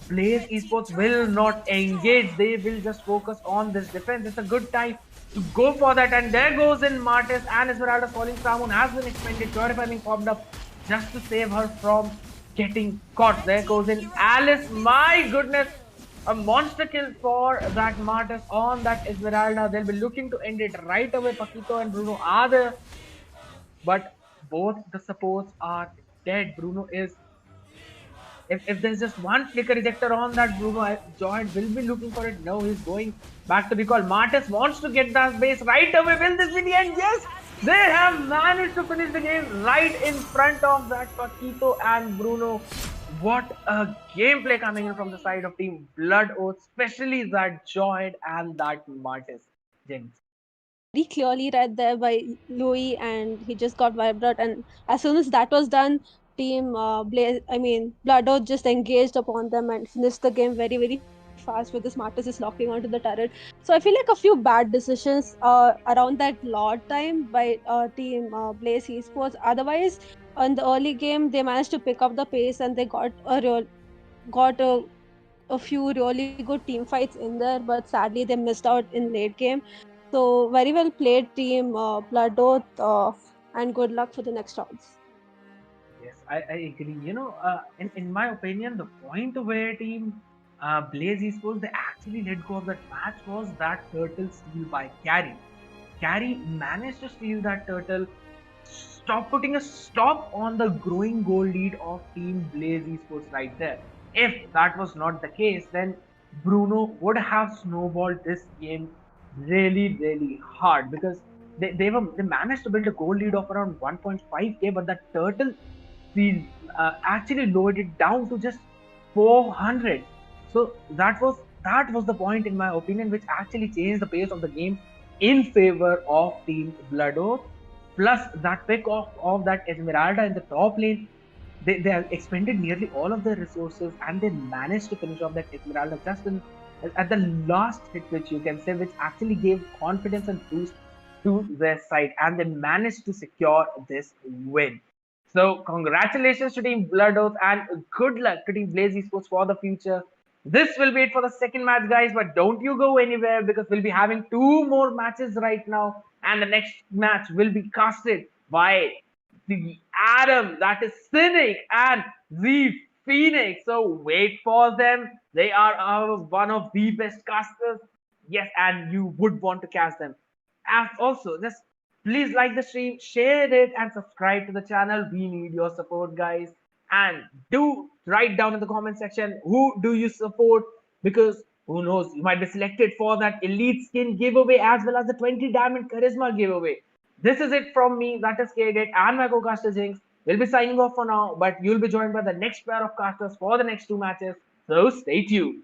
[SPEAKER 3] Blaze Esports will not engage. They will just focus on this defense. It's a good time to go for that. And there goes in Martis, and Esmeralda's Falling Star Moon has been expended. Purify being popped up just to save her from getting caught. There goes in Alice. My goodness. A monster kill for that Martis on that Esmeralda. They'll be looking to end it right away. Paquito and Bruno are there. But both the supports are dead. Bruno is... If there's just one flicker ejector on that, Bruno, Joyd will be looking for it. No, he's going back to recall. Martis wants to get that base right away. Will this be the end? Yes! They have managed to finish the game right in front of that Paquito and Bruno. What a gameplay coming in from the side of Team Blood Oath, especially that Joyd and that Martis. Jinx.
[SPEAKER 4] Very clearly read there by Louis, and he just got wiped out. And as soon as that was done, Team Blood Oath just engaged upon them and finished the game very very fast with the Martis is locking onto the turret. So I feel like a few bad decisions around that Lord time by Team Blaze Esports. Otherwise, in the early game, they managed to pick up the pace, and they got a few really good team fights in there. But sadly, they missed out in late game. So very well played, Team Blood Oath, and good luck for the next rounds.
[SPEAKER 3] Yes, I agree. In my opinion, the point where Team Blaze Esports they actually let go of that match was that turtle steal by Carry. Carry managed to steal that turtle, putting a stop on the growing goal lead of Team Blaze Esports right there. If that was not the case, then Bruno would have snowballed this game really hard, because they managed to build a goal lead of around 1.5k, but that turtle steal actually lowered it down to just 400. So that was the point, in my opinion, which actually changed the pace of the game in favor of Team Blood Oath. Plus that pick off of that Esmeralda in the top lane, they have expended nearly all of their resources, and they managed to finish off that Esmeralda just at the last hit, which you can say, which actually gave confidence and boost to their side, and they managed to secure this win. So congratulations to Team Blood Oath, and good luck to Team Blaze Esports for the future. This will be it for the second match, guys, but don't you go anywhere, because we'll be having 2 more matches right now, and the next match will be casted by the Adam, that is Cynic, and the Pheonix. So wait for them. They are one of the best casters. Yes, and you would want to cast them. And also, just please like the stream, share it, and subscribe to the channel. We need your support, guys. And do write down in the comment section who do you support, because who knows, you might be selected for that elite skin giveaway as well as the 20 diamond charisma giveaway. This is it from me, that is JADE, and my co-caster Jinx. We'll be signing off for now, but you'll be joined by the next pair of casters for the next 2 matches. So stay tuned.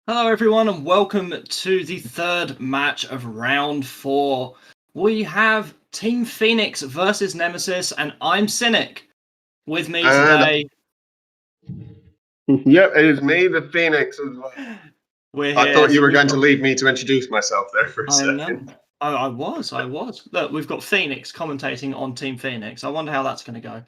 [SPEAKER 5] Hello everyone and welcome to the third match of round 4. We have Team Pheonix versus Nemesis and I'm Cynic. With me today...
[SPEAKER 6] Yep, it is me, the Pheonix as well.
[SPEAKER 5] We're here.
[SPEAKER 6] I thought you were going to leave me to introduce myself there for a second.
[SPEAKER 5] I was. Look, we've got Pheonix commentating on Team Pheonix. I wonder how that's going to go.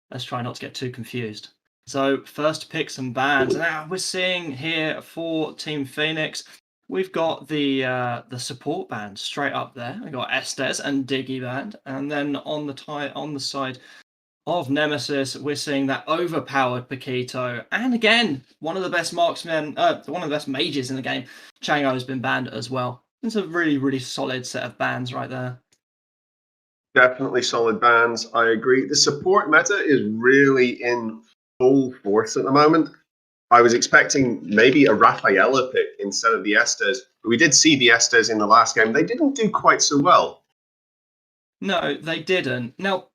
[SPEAKER 5] Let's try not to get too confused. So first picks and bans. Now we're seeing here for Team Pheonix, we've got the support band straight up there. We've got Estes and Diggy band, and then on the side of Nemesis, we're seeing that overpowered Paquito, and again one of the best marksmen, one of the best mages in the game. Chango has been banned as well. It's a really solid set of bans right there.
[SPEAKER 6] Definitely solid bans. I agree. The support meta is really in full force at the moment. I was expecting maybe a Rafaela pick instead of the Estes. We did see the Estes in the last game. They didn't do quite so well.
[SPEAKER 5] No, they didn't. Now,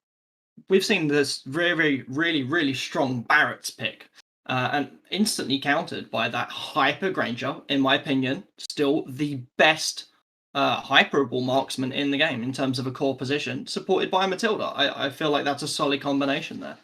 [SPEAKER 5] we've seen this really strong Barrett's pick, and instantly countered by that Hyper Granger, in my opinion, still the best hyperable marksman in the game in terms of a core position, supported by Matilda. I feel like that's a solid combination there.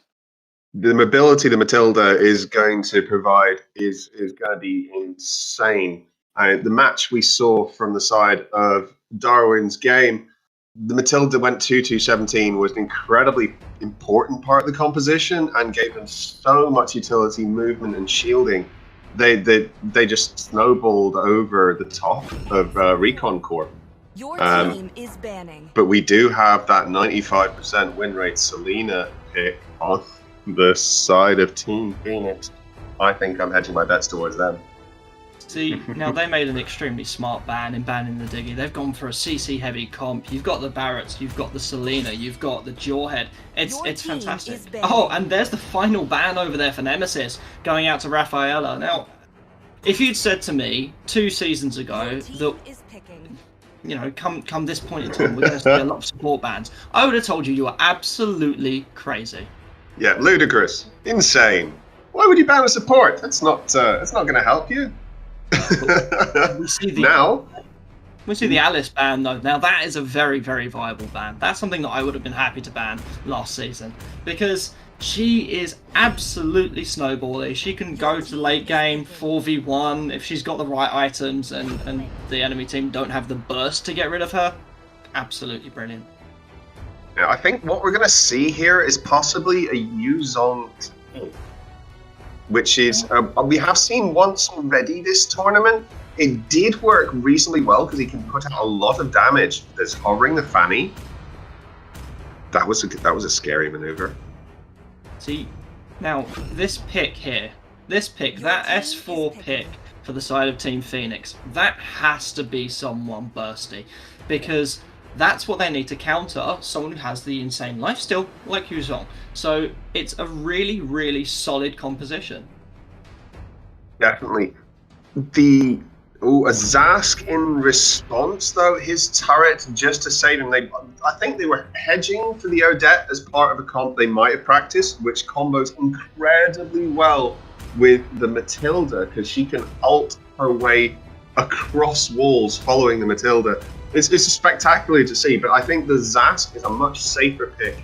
[SPEAKER 6] The mobility the Matilda is going to provide is going to be insane. The match we saw from the side of Darwin's game, the Matilda went 2-2-17, was an incredibly important part of the composition and gave them so much utility, movement, and shielding. They just snowballed over the top of Recon Corp.
[SPEAKER 2] Your team is banning.
[SPEAKER 6] But we do have that 95% win rate Selena pick on the side of Team Pheonix. I think I'm hedging my bets towards them.
[SPEAKER 5] See, now they made an extremely smart ban in banning the Diggy. They've gone for a CC heavy comp. You've got the Barretts, you've got the Selena, you've got the Jawhead. It's fantastic. Oh, and there's the final ban over there for Nemesis, going out to Rafaela. Now, if you'd said to me 2 seasons ago that, you know, come this point in time, we're going to see a lot of support bans, I would have told you were absolutely crazy.
[SPEAKER 6] Yeah, ludicrous, insane. Why would you ban a support? That's not going to help you.
[SPEAKER 5] We see the
[SPEAKER 6] Now,
[SPEAKER 5] Alice ban though. Now that is a very viable ban. That's something that I would have been happy to ban last season because she is absolutely snowbally. She can go to late game 4v1 if she's got the right items and the enemy team don't have the burst to get rid of her. Absolutely brilliant.
[SPEAKER 6] yeah, I think what we're going to see here is possibly a Yuzong team, which is we have seen once already this tournament. It did work reasonably well because he can put out a lot of damage. There's hovering the Fanny. That was a scary maneuver.
[SPEAKER 5] See, now this pick here, that S4 pick for the side of Team Pheonix, that has to be someone bursty because that's what they need to counter someone who has the insane lifesteal like Yuzong. So it's a really solid composition.
[SPEAKER 6] Definitely. A Zask in response though, his turret just to save him. I think they were hedging for the Odette as part of a comp they might have practiced, which combos incredibly well with the Matilda because she can ult her way across walls following the Matilda. It's spectacular to see, but I think the Zask is a much safer pick,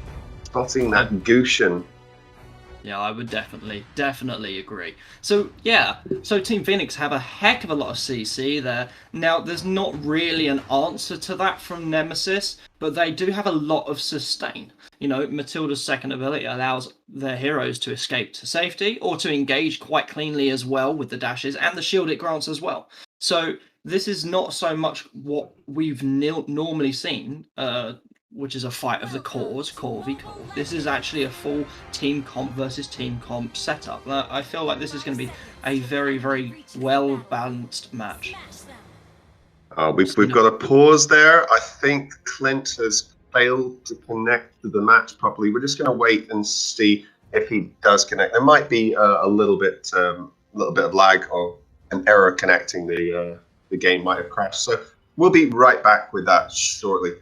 [SPEAKER 6] spotting that Gushin.
[SPEAKER 5] Yeah, I would definitely agree. So yeah, so Team Pheonix have a heck of a lot of CC there. Now, there's not really an answer to that from Nemesis, but they do have a lot of sustain. You know, Matilda's second ability allows their heroes to escape to safety or to engage quite cleanly as well with the dashes and the shield it grants as well. So this is not so much what we've normally seen, which is a fight of the cores, core v core. This is actually a full team comp versus team comp setup. I feel like this is going to be a very well balanced match.
[SPEAKER 6] We've got a pause there. I think Clint has failed to connect to the match properly. We're just going to wait and see if he does connect. There might be a little bit of lag or an error connecting. The game might have crashed. So we'll be right back with that shortly.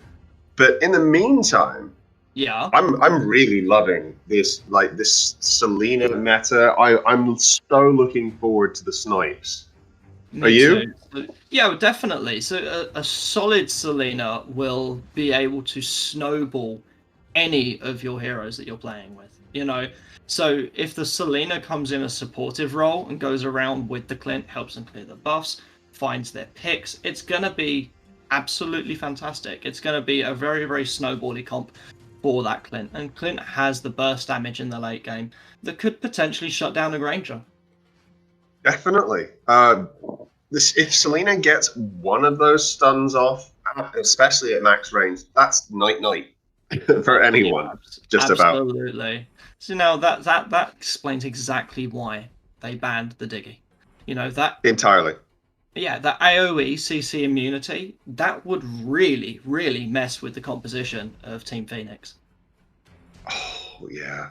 [SPEAKER 6] But in the meantime,
[SPEAKER 5] yeah,
[SPEAKER 6] I'm really loving this Selena meta. I'm so looking forward to the snipes. Are you?
[SPEAKER 5] Too. Yeah, definitely. So a solid Selena will be able to snowball any of your heroes that you're playing with. You know, so if the Selena comes in a supportive role and goes around with the Clint, helps them clear the buffs, finds their picks, it's gonna be absolutely fantastic. It's gonna be a very, very snowbally comp for that Clint. And Clint has the burst damage in the late game that could potentially shut down a Granger.
[SPEAKER 6] Definitely. If Selena gets one of those stuns off, especially at max range, that's night for anyone.
[SPEAKER 5] Yeah,
[SPEAKER 6] just
[SPEAKER 5] absolutely. About. So now that explains exactly why they banned the Diggy. You know that
[SPEAKER 6] entirely.
[SPEAKER 5] Yeah, that AoE CC immunity, that would really, really mess with the composition of Team Pheonix.
[SPEAKER 6] Oh yeah.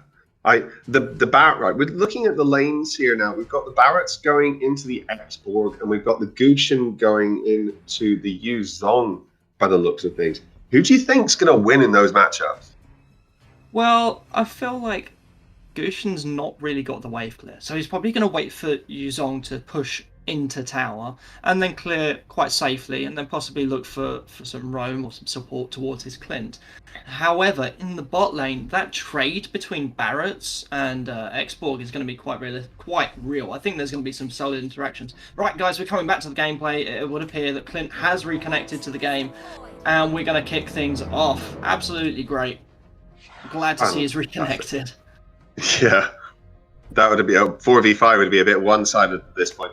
[SPEAKER 6] The Barret, right, we're looking at the lanes here now. We've got the Barretts going into the X-Borg, and we've got the Gusion going into the Yu Zong by the looks of things. Who do you think's going to win in those matchups?
[SPEAKER 5] Well, I feel like Gusion's not really got the wave clear, so he's probably going to wait for Yu Zong to push into tower and then clear quite safely, and then possibly look for some roam or some support towards his Clint. However, in the bot lane, that trade between Barretts and X-Borg is going to be quite real. I think there's going to be some solid interactions. Right, guys, we're coming back to the gameplay. It would appear that Clint has reconnected to the game, and we're going to kick things off. Absolutely great. Glad to see he's reconnected.
[SPEAKER 6] Yeah, that would be a 4v5 would be a bit one-sided at this point.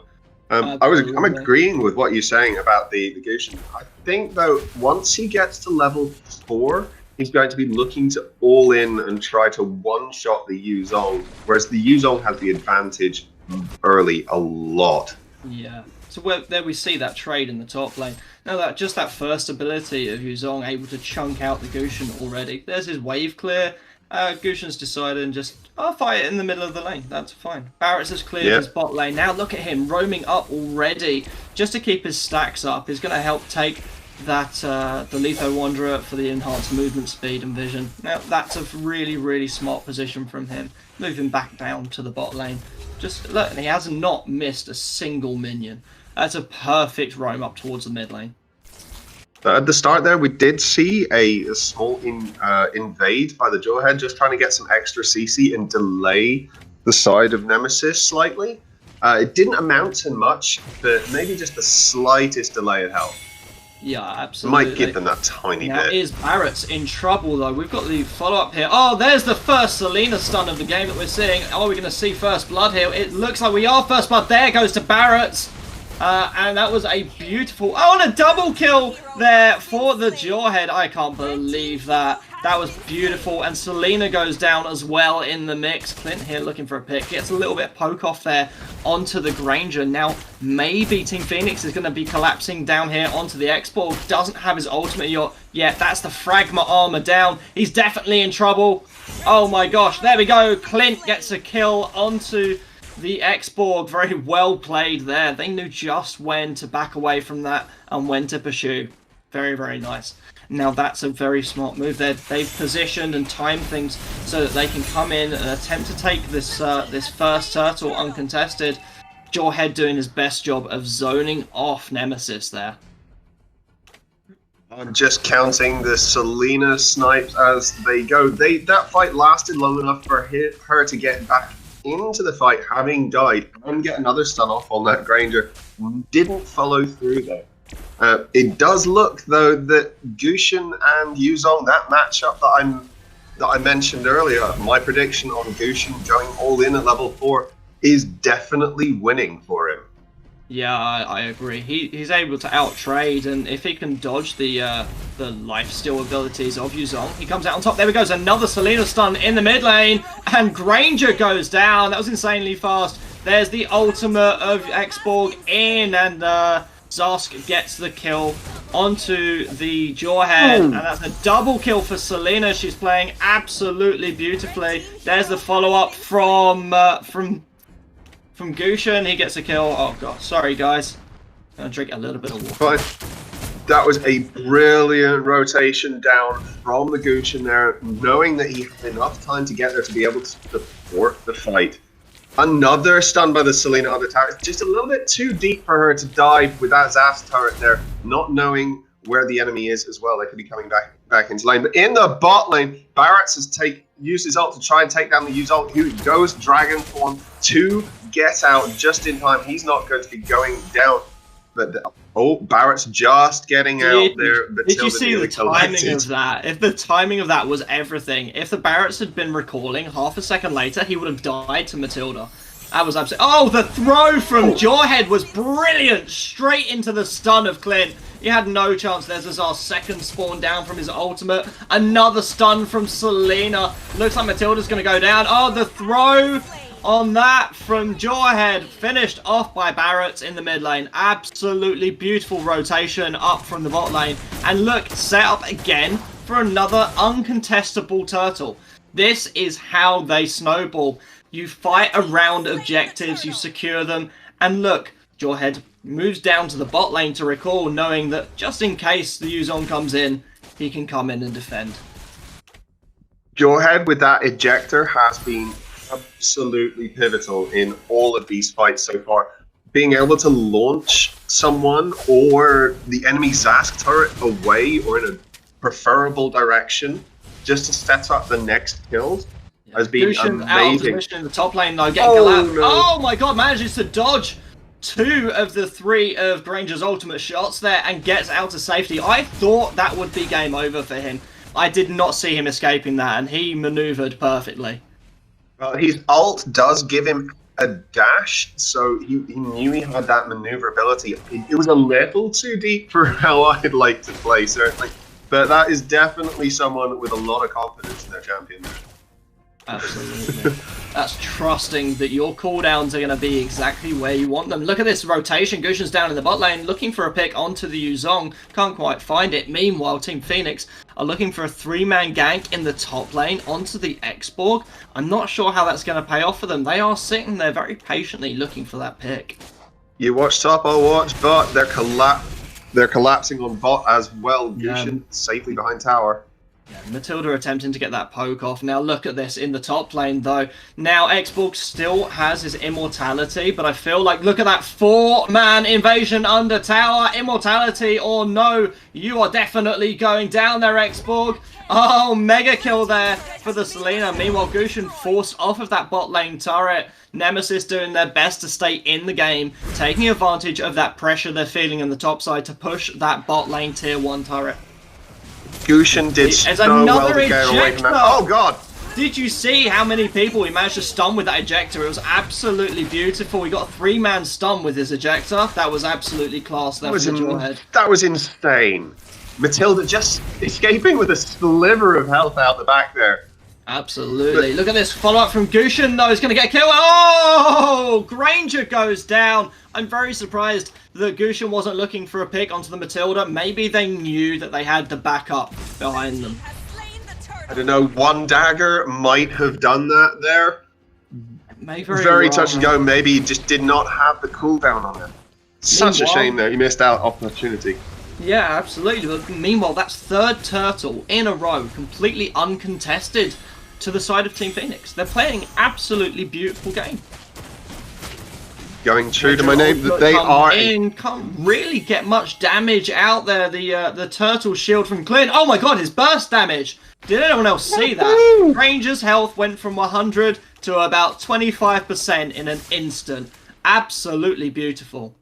[SPEAKER 6] I'm agreeing with what you're saying about the Gusion. I think though, once he gets to level 4, he's going to be looking to all in and try to one-shot the Yu Zong, whereas the Yu Zong has the advantage early a lot.
[SPEAKER 5] Yeah. So there we see that trade in the top lane. Now that first ability of Yu Zong able to chunk out the Gusion already. There's his wave clear. Gusion's decided and just, I'll fight it in the middle of the lane. That's fine. Barretts has cleared his bot lane. Now look at him roaming up already just to keep his stacks up. He's going to help take that the Letho Wanderer for the enhanced movement speed and vision. Now that's a really, really smart position from him. Moving back down to the bot lane. Just look, he has not missed a single minion. That's a perfect roam up towards the mid lane.
[SPEAKER 6] At the start there, we did see a small invade by the Jawhead, just trying to get some extra CC and delay the side of Nemesis slightly. It didn't amount to much, but maybe just the slightest delay of help.
[SPEAKER 5] Yeah, absolutely.
[SPEAKER 6] Might give them that tiny bit.
[SPEAKER 5] Now is Barretts in trouble though. We've got the follow-up here. Oh, there's the first Selena stun of the game that we're seeing. Are we going to see first blood here? It looks like we are first blood. There goes to Barretts. And that was a beautiful... Oh, and a double kill there for the Jawhead. I can't believe that. That was beautiful. And Selena goes down as well in the mix. Clint here looking for a pick. Gets a little bit of poke off there onto the Granger. Now, maybe Team Pheonix is going to be collapsing down here onto the X-Borg. Doesn't have his ultimate yet. That's the Fragma armor down. He's definitely in trouble. Oh my gosh. There we go. Clint gets a kill onto... the X-Borg. Very well played there. They knew just when to back away from that and when to pursue. Very, very nice. Now that's a very smart move there. They've positioned and timed things so that they can come in and attempt to take this this first turtle uncontested. Jawhead doing his best job of zoning off Nemesis there.
[SPEAKER 6] I'm just counting the Selena snipes as they go. That fight lasted long enough for her to get back into the fight, having died, and get another stun off on that Granger. Didn't follow through though. It does look though that Gusion and Yu Zong, that matchup that I mentioned earlier, my prediction on Gusion going all in at level 4 is definitely winning for him.
[SPEAKER 5] Yeah, I agree. He's able to out-trade, and if he can dodge the lifesteal abilities of Yu Zong, he comes out on top. There we go, another Selena stun in the mid lane, and Granger goes down. That was insanely fast. There's the ultimate of X-Borg in, and Zask gets the kill onto the Jawhead, and that's a double kill for Selena. She's playing absolutely beautifully. There's the follow-up from Gusion. He gets a kill. Oh god, sorry guys. I'm gonna drink a little bit of water.
[SPEAKER 6] Fine. That was a brilliant rotation down from the Gusion there, knowing that he had enough time to get there to be able to support the fight. Another stun by the Selena on the tower. It's just a little bit too deep for her to dive with that Zas turret there, not knowing where the enemy is as well. They could be coming back into lane. But in the bot lane, Barrett's has used his ult to try and take down the Use ult, who goes Dragon Form to get out just in time. He's not going to be going down. But Barrett's just getting out there.
[SPEAKER 5] Did you see the timing of that? If the timing of that was everything, if the Barretts had been recalling half a second later, he would have died to Matilda. That was absolutely... Oh, the throw from Jawhead was brilliant! Straight into the stun of Clint. He had no chance. There's our second spawn down from his ultimate. Another stun from Selena. Looks like Matilda's going to go down. Oh, the throw on that from Jawhead. Finished off by Barrett in the mid lane. Absolutely beautiful rotation up from the bot lane. And look, set up again for another uncontestable turtle. This is how they snowball. You fight around objectives, you secure them. And look, Jawhead moves down to the bot lane to recall, knowing that just in case the Yuzong comes in, he can come in and defend.
[SPEAKER 6] Jawhead with that ejector has been absolutely pivotal in all of these fights so far. Being able to launch someone or the enemy Zask turret away or in a preferable direction just to set up the next kills has been
[SPEAKER 5] Lucian
[SPEAKER 6] amazing.
[SPEAKER 5] out of position in the top lane though, getting collapsed.
[SPEAKER 6] No.
[SPEAKER 5] Oh my god, manages to dodge 2 of the 3 of Granger's ultimate shots there and gets out to safety. I thought that would be game over for him. I did not see him escaping that, and he maneuvered perfectly.
[SPEAKER 6] Well, his ult does give him a dash, so he knew he had that maneuverability. It was a little too deep for how I'd like to play, certainly. But that is definitely someone with a lot of confidence in their champion there.
[SPEAKER 5] Absolutely. That's trusting that your cooldowns are going to be exactly where you want them. Look at this rotation. Gushin's down in the bot lane looking for a pick onto the Yuzong. Can't quite find it. Meanwhile, Team Pheonix are looking for a 3-man gank in the top lane onto the X-Borg. I'm not sure how that's going to pay off for them. They are sitting there very patiently looking for that pick.
[SPEAKER 6] You watch top, I'll watch bot. They're collapsing on bot as well. Gushin safely behind tower.
[SPEAKER 5] Yeah, Matilda attempting to get that poke off. Now look at this in the top lane though. Now Xbox still has his immortality, but I feel like, look at that 4-man invasion under tower. Immortality or no, you are definitely going down there, Xborg. Oh, mega kill there for the Selena. Meanwhile, Gushin forced off of that bot lane turret. Nemesis doing their best to stay in the game, taking advantage of that pressure they're feeling on the top side to push that bot lane tier 1 turret.
[SPEAKER 6] Gushin did so well to get away from that. Oh god!
[SPEAKER 5] Did you see how many people we managed to stun with that ejector? It was absolutely beautiful. We got a 3-man stun with his ejector. That was absolutely class there from the Jawhead.
[SPEAKER 6] That was insane. Matilda just escaping with a sliver of health out the back there.
[SPEAKER 5] Absolutely. Look at this follow-up from Gushin. No, he's going to get killed. Oh! Granger goes down. I'm very surprised that Gushin wasn't looking for a pick onto the Matilda. Maybe they knew that they had the backup behind them.
[SPEAKER 6] I don't know, one dagger might have done that there.
[SPEAKER 5] Very
[SPEAKER 6] touch and go. Maybe he just did not have the cooldown on him. Such a shame there. He missed out opportunity.
[SPEAKER 5] Yeah, absolutely. But meanwhile, that's 3rd turtle in a row, completely uncontested to the side of Team Pheonix. They're playing absolutely beautiful game.
[SPEAKER 6] Going true to my name, they are
[SPEAKER 5] can't really get much damage out there. The turtle shield from Clint. Oh my god, his burst damage. Did anyone else see that? Ranger's health went from 100 to about 25% in an instant. Absolutely beautiful.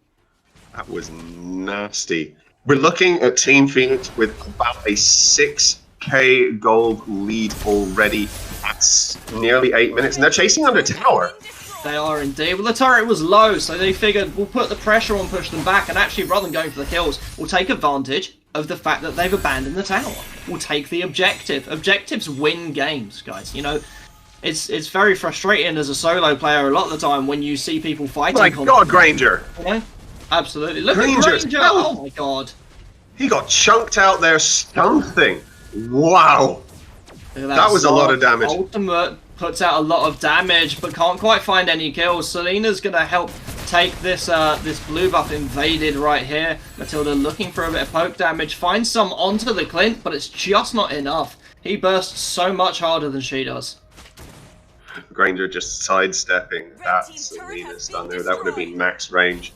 [SPEAKER 6] That was nasty. We're looking at Team Pheonix with about a 6k gold lead already. That's nearly 8 minutes, and they're chasing under tower.
[SPEAKER 5] They are indeed. Well, the turret was low, so they figured we'll put the pressure on, push them back, and actually, rather than going for the kills, we'll take advantage of the fact that they've abandoned the tower. We'll take the objective. Objectives win games, guys. You know, it's very frustrating as a solo player a lot of the time when you see people fighting.
[SPEAKER 6] My god, Granger!
[SPEAKER 5] You know? Absolutely. Look at Granger! Oh my god.
[SPEAKER 6] He got chunked out there something. Wow. That was a lot of damage.
[SPEAKER 5] Ultimate puts out a lot of damage, but can't quite find any kills. Selena's going to help take this this blue buff invaded right here. Matilda looking for a bit of poke damage. Finds some onto the Clint, but it's just not enough. He bursts so much harder than she does.
[SPEAKER 6] Granger just sidestepping that Selena stun there. That would have been max range.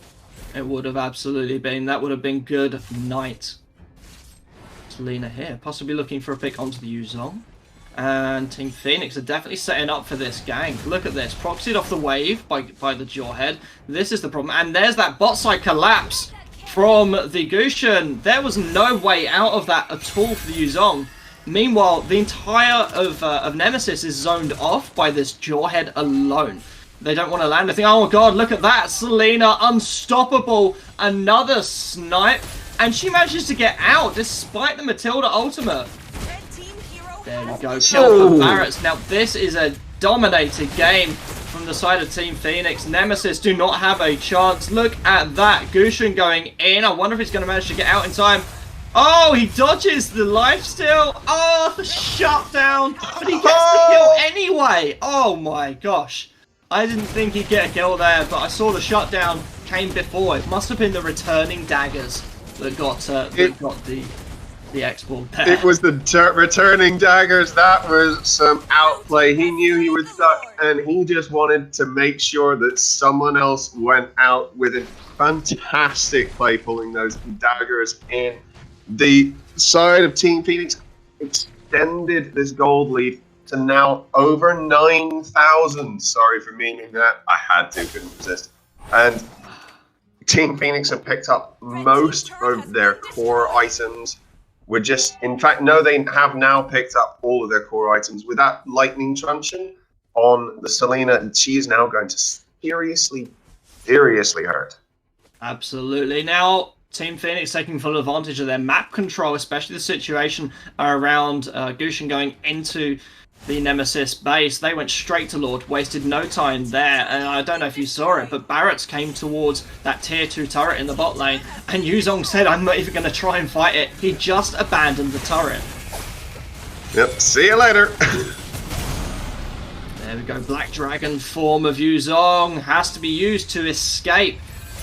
[SPEAKER 5] It would have absolutely been. That would have been good night. Selena here, possibly looking for a pick onto the Yuzong. And Team Pheonix are definitely setting up for this gang. Look at this. Proxied off the wave by the Jawhead. This is the problem. And there's that bot side collapse from the Gushin. There was no way out of that at all for the Yuzong. Meanwhile, the entire of Nemesis is zoned off by this Jawhead alone. They don't want to land anything. Oh god, look at that. Selena, unstoppable. Another snipe. And she manages to get out despite the Matilda ultimate. There we go. Kill for Barretts. Now, this is a dominated game from the side of Team Pheonix. Nemesis do not have a chance. Look at that. Gushin going in. I wonder if he's going to manage to get out in time. Oh, he dodges the lifesteal. Oh, the shutdown. But he gets the kill anyway. Oh my gosh. I didn't think he'd get a kill there, but I saw the shutdown came before. It must have been the returning daggers that got the export there.
[SPEAKER 6] It was the returning daggers. That was some outplay. He knew he was stuck, and he just wanted to make sure that someone else went out with a fantastic play, pulling those daggers in. The side of Team Pheonix extended this gold lead to now over 9,000. Sorry for meaning that. I had to, couldn't resist. And Team Pheonix have picked up most of their core items. We're just, in fact, no, they have now picked up all of their core items. With that lightning truncheon on the Selena, she is now going to seriously hurt.
[SPEAKER 5] Absolutely. Now, Team Pheonix taking full advantage of their map control, especially the situation around Gushin going into the Nemesis base. They went straight to Lord, wasted no time there, and I don't know if you saw it, but Barretts came towards that tier 2 turret in the bot lane, and Yuzong said, I'm not even going to try and fight it. He just abandoned the turret.
[SPEAKER 6] Yep, see you later.
[SPEAKER 5] There we go, Black Dragon form of Yuzong has to be used to escape.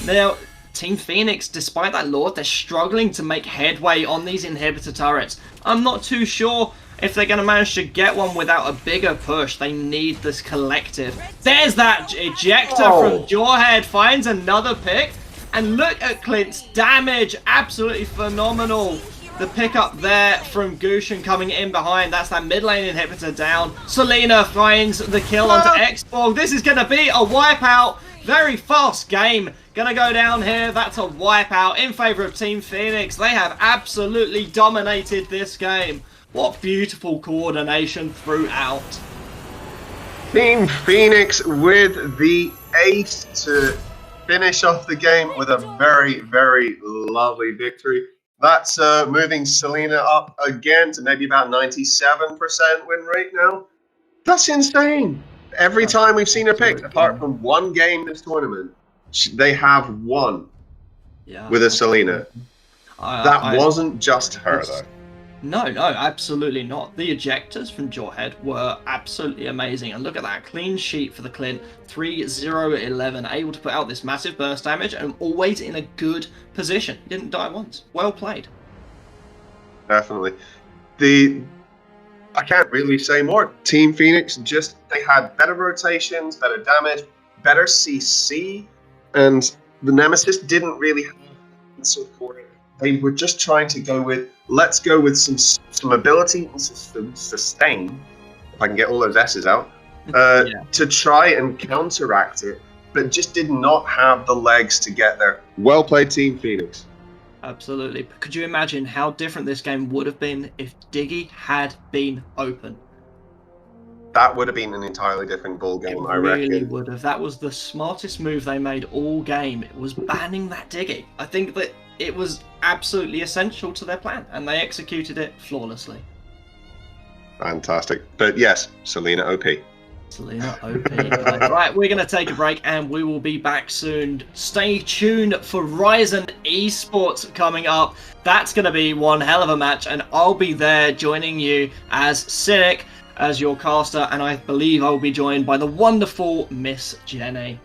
[SPEAKER 5] Now, Team Pheonix, despite that Lord, they're struggling to make headway on these inhibitor turrets. I'm not too sure if they're going to manage to get one without a bigger push. They need this collective. There's that ejector from Jawhead. Finds another pick. And look at Clint's damage. Absolutely phenomenal. The pickup there from Gushin coming in behind. That's that mid lane inhibitor down. Selena finds the kill onto Xborg. This is going to be a wipeout. Very fast game. Gonna go down here. That's a wipeout in favor of Team Pheonix. They have absolutely dominated this game. What beautiful coordination throughout.
[SPEAKER 6] Team Pheonix with the ace to finish off the game with a very, very lovely victory. That's moving Selena up again to maybe about 97% win rate now. That's insane. Every time we've seen her picked, apart from one game this tournament, they have won with a Selena. That wasn't just her, though.
[SPEAKER 5] No, absolutely not. The ejectors from Jawhead were absolutely amazing. And look at that clean sheet for the Clint. 3-0-11, able to put out this massive burst damage and always in a good position. Didn't die once. Well played.
[SPEAKER 6] Definitely. I can't really say more. Team Pheonix they had better rotations, better damage, better CC, and the Nemesis didn't really have support. They were just trying to go with, let's go with some ability and some sustain, if I can get all those S's out, to try and counteract it, but just did not have the legs to get there. Well played, Team Pheonix.
[SPEAKER 5] Absolutely. Could you imagine how different this game would have been if Diggy had been open?
[SPEAKER 6] That would have been an entirely different ball game, I reckon. It really
[SPEAKER 5] would have. That was the smartest move they made all game. It was banning that Diggy. I think that it was absolutely essential to their plan, and they executed it flawlessly.
[SPEAKER 6] Fantastic. But yes, Selena OP.
[SPEAKER 5] Selena OP. Right, we're going to take a break, and we will be back soon. Stay tuned for Ryzen eSports coming up. That's going to be one hell of a match, and I'll be there joining you as Cynic, as your caster, and I believe I will be joined by the wonderful Miss Jenny.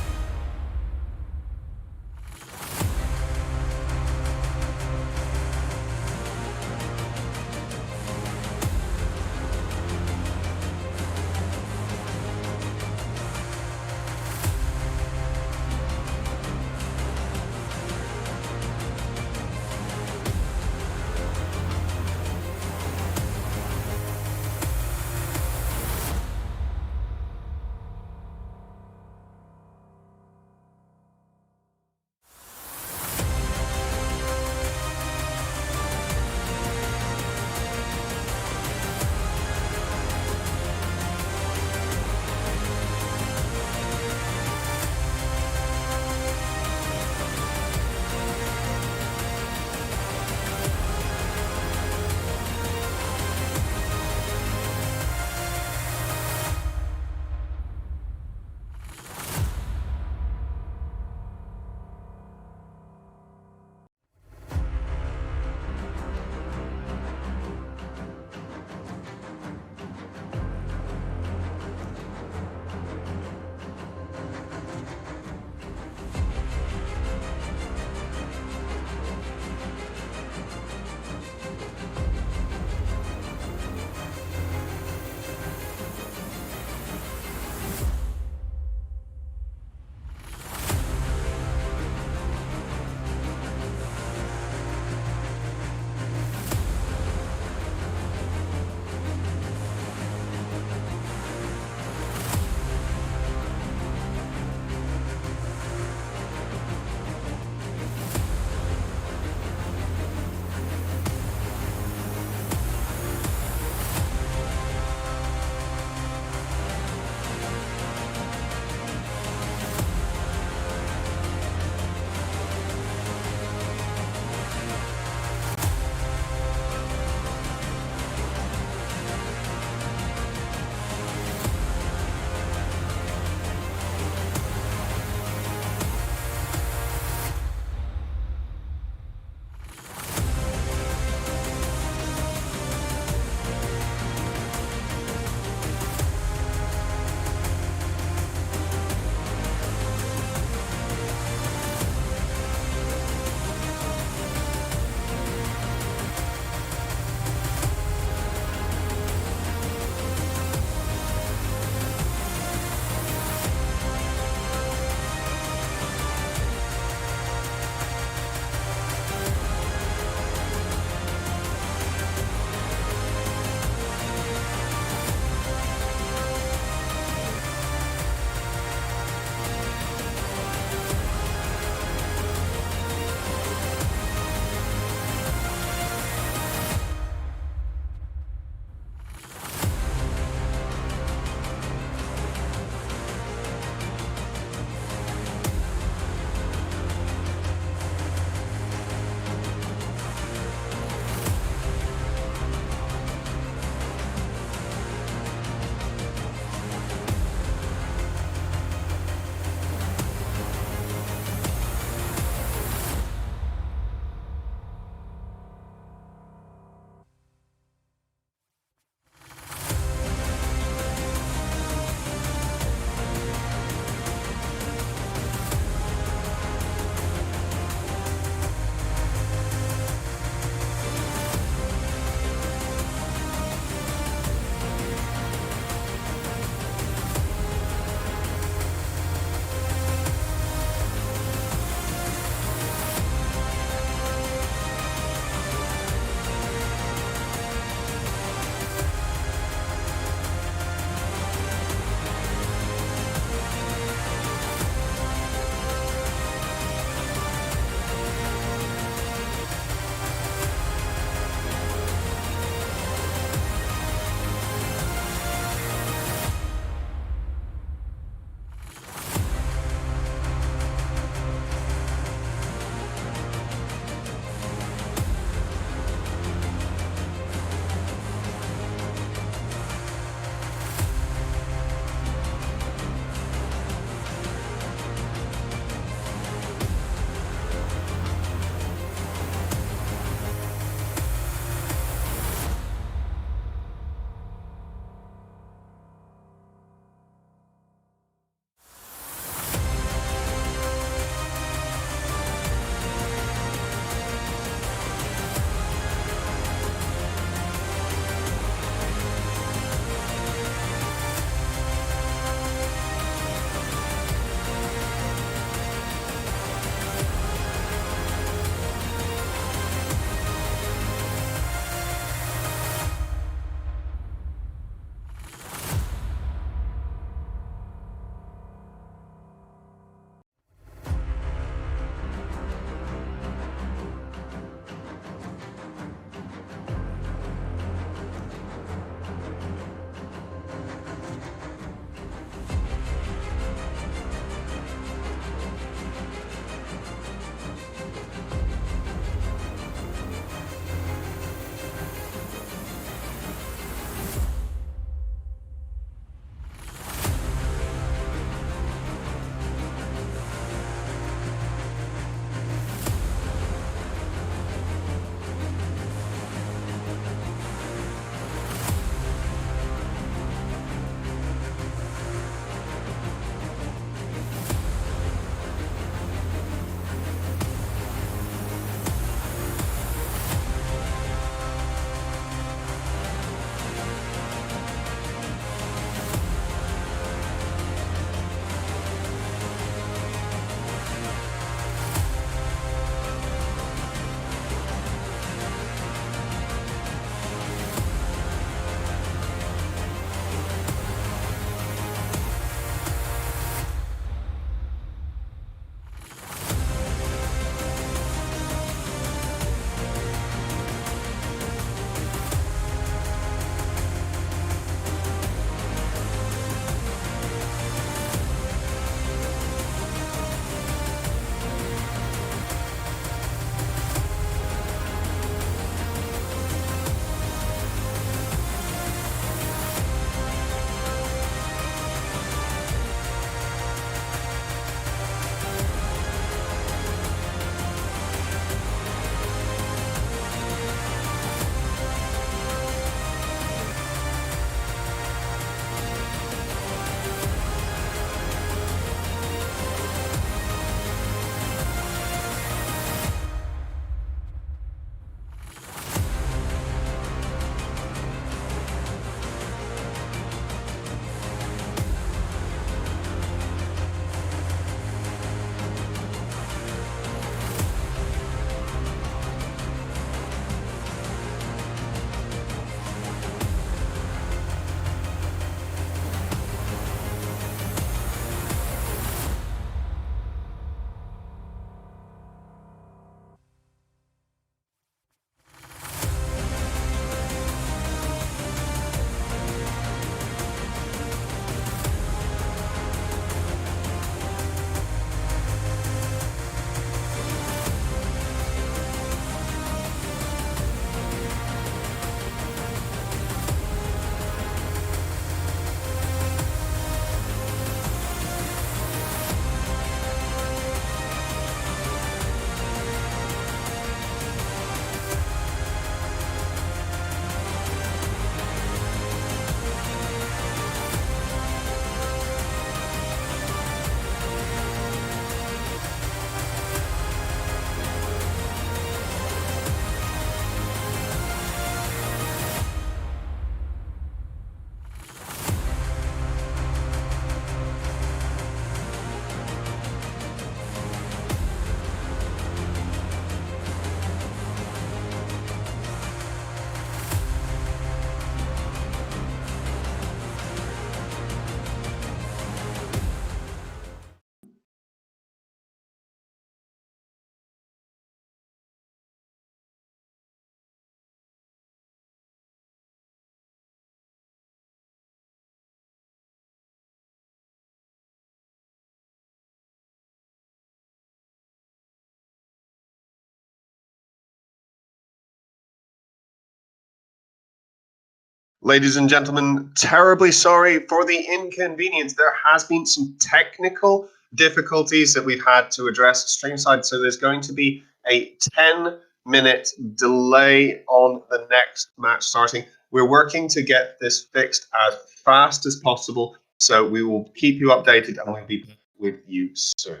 [SPEAKER 6] Ladies and gentlemen, terribly sorry for the inconvenience. There has been some technical difficulties that we've had to address streamside, so there's going to be a 10-minute delay on the next match starting. We're working to get this fixed as fast as possible, so we will keep you updated and we'll be back with you soon.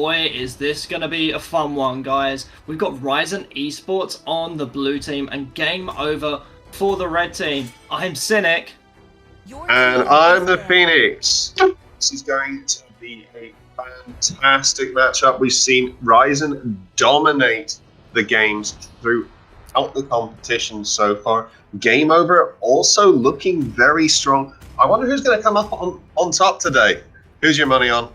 [SPEAKER 5] boy, is this going to be a fun one, guys. We've got Ryzen eSports on the blue team and game over for the red team. I'm Cynic.
[SPEAKER 6] And I'm the Pheonix. This is going to be a fantastic matchup. We've seen Ryzen dominate the games throughout the competition so far. Game over also looking very strong. I wonder who's going to come up on top today. Who's your money on?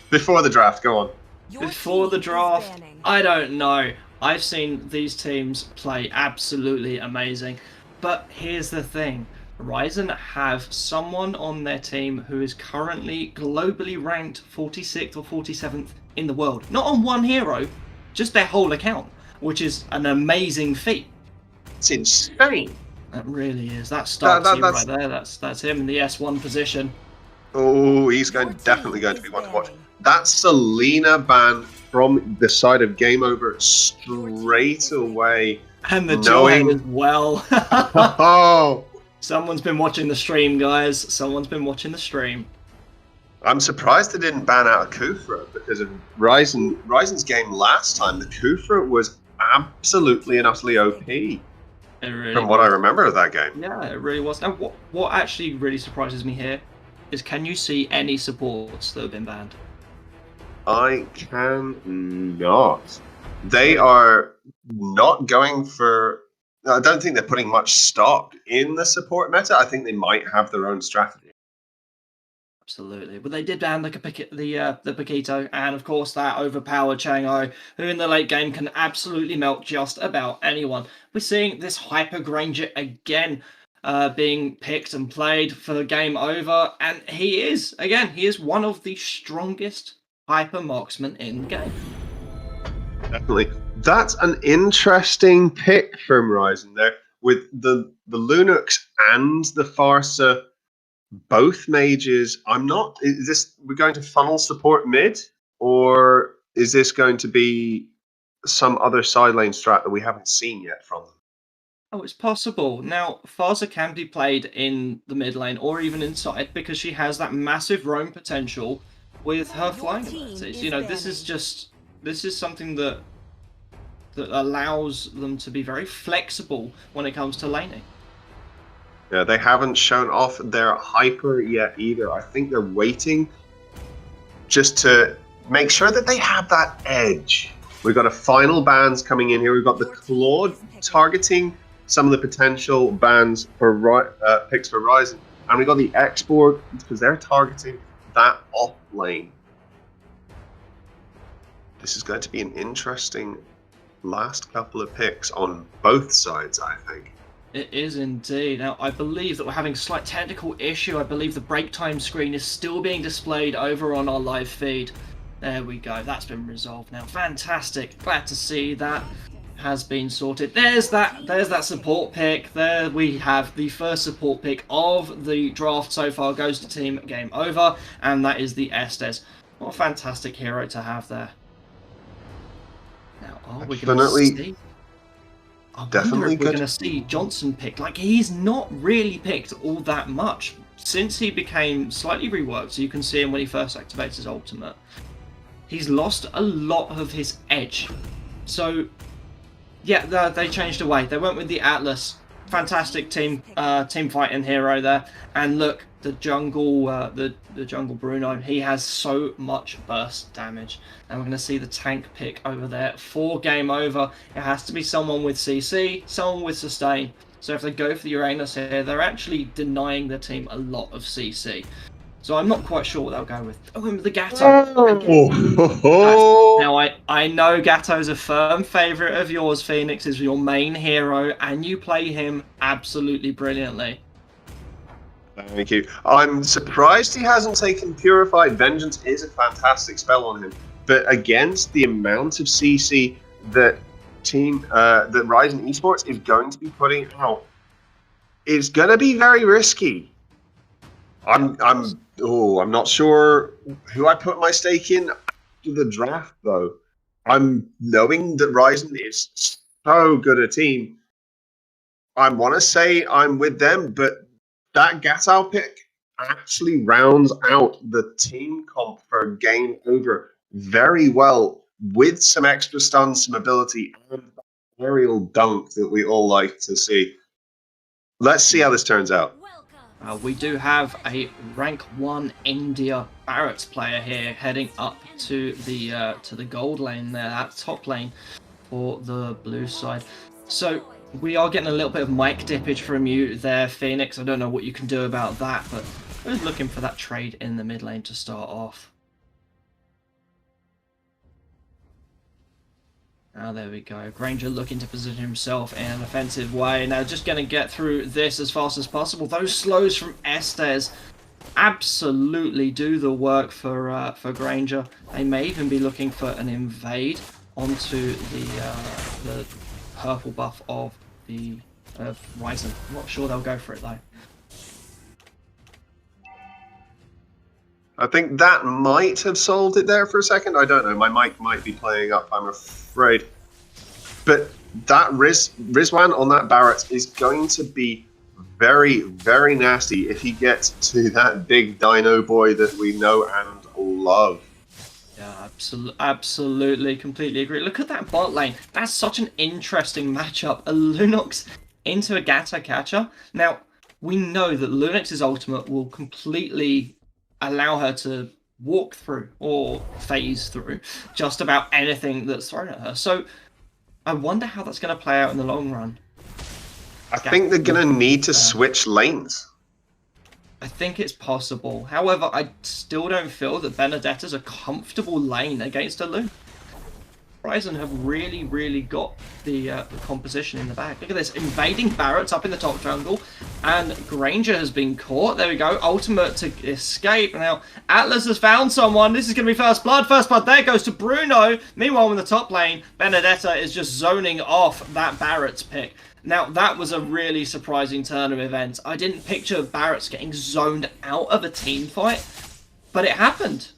[SPEAKER 6] Before the draft, go on.
[SPEAKER 5] Before the draft, I don't know. I've seen these teams play absolutely amazing. But here's the thing. Ryzen have someone on their team who is currently globally ranked 46th or 47th in the world. Not on one hero, just their whole account, which is an amazing feat.
[SPEAKER 6] It's insane.
[SPEAKER 5] That really is. That's Stark's right there. That's him in the S1 position.
[SPEAKER 6] Oh, he's definitely going to be one to watch. That Selena ban from the side of Game Over straight away.
[SPEAKER 5] And the joy as well.
[SPEAKER 6] Oh.
[SPEAKER 5] Someone's been watching the stream, guys. Someone's been watching the stream.
[SPEAKER 6] I'm surprised they didn't ban out a Kufra because of Ryzen's game last time. The Kufra was absolutely and utterly OP. From what I remember of that game.
[SPEAKER 5] Yeah, it really was. And what actually really surprises me here is, can you see any supports that have been banned?
[SPEAKER 6] I cannot. They are not going for... I don't think they're putting much stock in the support meta. I think they might have their own strategy.
[SPEAKER 5] Absolutely, but they did ban the Paquito, and of course that overpowered Chang'e, who in the late game can absolutely melt just about anyone. We're seeing this Hyper Granger again being picked and played for game over, and he is one of the strongest Hyper Marksmen in the game.
[SPEAKER 6] Definitely. That's an interesting pick from Ryzen there, with the Lunux and the Farsa, both mages. Is this, we're going to funnel support mid, or is this going to be some other side lane strat that we haven't seen yet from them?
[SPEAKER 5] Oh, it's possible. Now, Farsa can be played in the mid lane or even inside because she has that massive roam potential with her flying abilities. You know, this is something that allows them to be very flexible when it comes to laning.
[SPEAKER 6] Yeah, they haven't shown off their hyper yet either. I think they're waiting just to make sure that they have that edge. We've got a final bans coming in here. We've got the Claude targeting some of the potential bans for picks for Ryzen. And we've got the Export because they're targeting that off lane. This is going to be an interesting last couple of picks on both sides, I think.
[SPEAKER 5] It is indeed. Now, I believe that we're having a slight technical issue. I believe the break time screen is still being displayed over on our live feed. There we go. That's been resolved now. Fantastic. Glad to see that has been sorted. There's that support pick. There we have the first support pick of the draft so far. Goes to team game over, and that is the Estes. What a fantastic hero to have there. Now, are we going to see?
[SPEAKER 6] Definitely
[SPEAKER 5] we're going to see Johnson picked. Like, he's not really picked all that much since he became slightly reworked. So you can see him when he first activates his ultimate. He's lost a lot of his edge. So, yeah, they changed away. They went with the Atlas. Fantastic team fighting hero there. And look, the jungle the jungle Bruno, he has so much burst damage. And we're going to see the tank pick over there for game over. It has to be someone with CC, someone with sustain. So if they go for the Uranus here, they're actually denying their team a lot of CC. So I'm not quite sure what they'll go with. Oh, the Gatto. Now, I know Gatto's a firm favourite of yours, Pheonix, is your main hero, and you play him absolutely brilliantly.
[SPEAKER 6] Thank you. I'm surprised he hasn't taken Purified Vengeance. Is a fantastic spell on him, but against the amount of CC that that Ryzen eSports is going to be putting out, it's going to be very risky. I'm not sure who I put my stake in after the draft, though. I'm knowing that Ryzen is so good a team. I want to say I'm with them, but that Gatau pick actually rounds out the team comp for game over. very well with some extra stuns, some ability, and aerial dunk that we all like to see. Let's see how this turns out.
[SPEAKER 5] We do have a rank 1 India Barrett player here heading up to the gold lane there, that top lane for the blue side. So we are getting a little bit of mic dippage from you there, Pheonix. I don't know what you can do about that, but I was looking for that trade in the mid lane to start off. Oh, there we go. Granger looking to position himself in an offensive way. Now, just going to get through this as fast as possible. Those slows from Estes absolutely do the work for Granger. They may even be looking for an invade onto the purple buff of the Ryzen. I'm not sure they'll go for it, though.
[SPEAKER 6] I think that might have solved it there for a second. I don't know. My mic might be playing up, I'm afraid. But that Rizwan on that Barrett is going to be very, very nasty if he gets to that big dino boy that we know and love.
[SPEAKER 5] Yeah, absolutely, completely agree. Look at that bot lane. That's such an interesting matchup. A Lunox into a Gatta catcher. Now, we know that Lunox's ultimate will completely allow her to walk through or phase through just about anything that's thrown at her. So I wonder how that's going to play out in the long run.
[SPEAKER 6] I think they're going to need to switch lanes.
[SPEAKER 5] I think it's possible. However, I still don't feel that Benedetta's a comfortable lane against a Loon. Ryzen have really got the composition in the bag. Look at this, invading Barrett's up in the top jungle, and Granger has been caught. There we go, ultimate to escape. Now, Atlas has found someone. This is going to be first blood. First blood there goes to Bruno. Meanwhile, in the top lane, Benedetta is just zoning off that Barrett's pick. Now, that was a really surprising turn of events. I didn't picture Barrett's getting zoned out of a team fight, but it happened.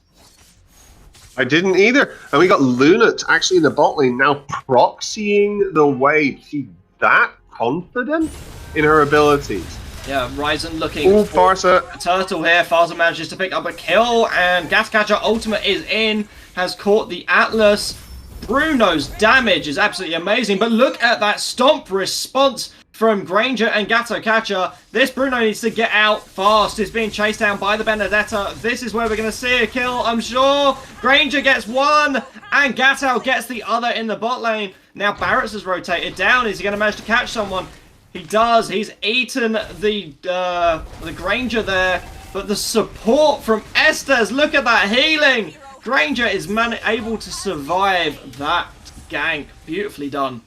[SPEAKER 6] I didn't either. And we got Lunat actually in the bot lane now proxying the wave. She's that confident in her abilities.
[SPEAKER 5] Yeah, Ryzen looking for a turtle here. Farza manages to pick up a kill, and Gascatcher ultimate is in, has caught the Atlas. Bruno's damage is absolutely amazing, but look at that stomp response from Granger and Gato Catcher. This Bruno needs to get out fast. He's being chased down by the Benedetta. This is where we're going to see a kill, I'm sure. Granger gets one, and Gato gets the other in the bot lane. Now Barrett's has rotated down. Is he going to manage to catch someone? He does. He's eaten the Granger there, but the support from Estes, look at that healing. Granger is able to survive that gank. Beautifully done.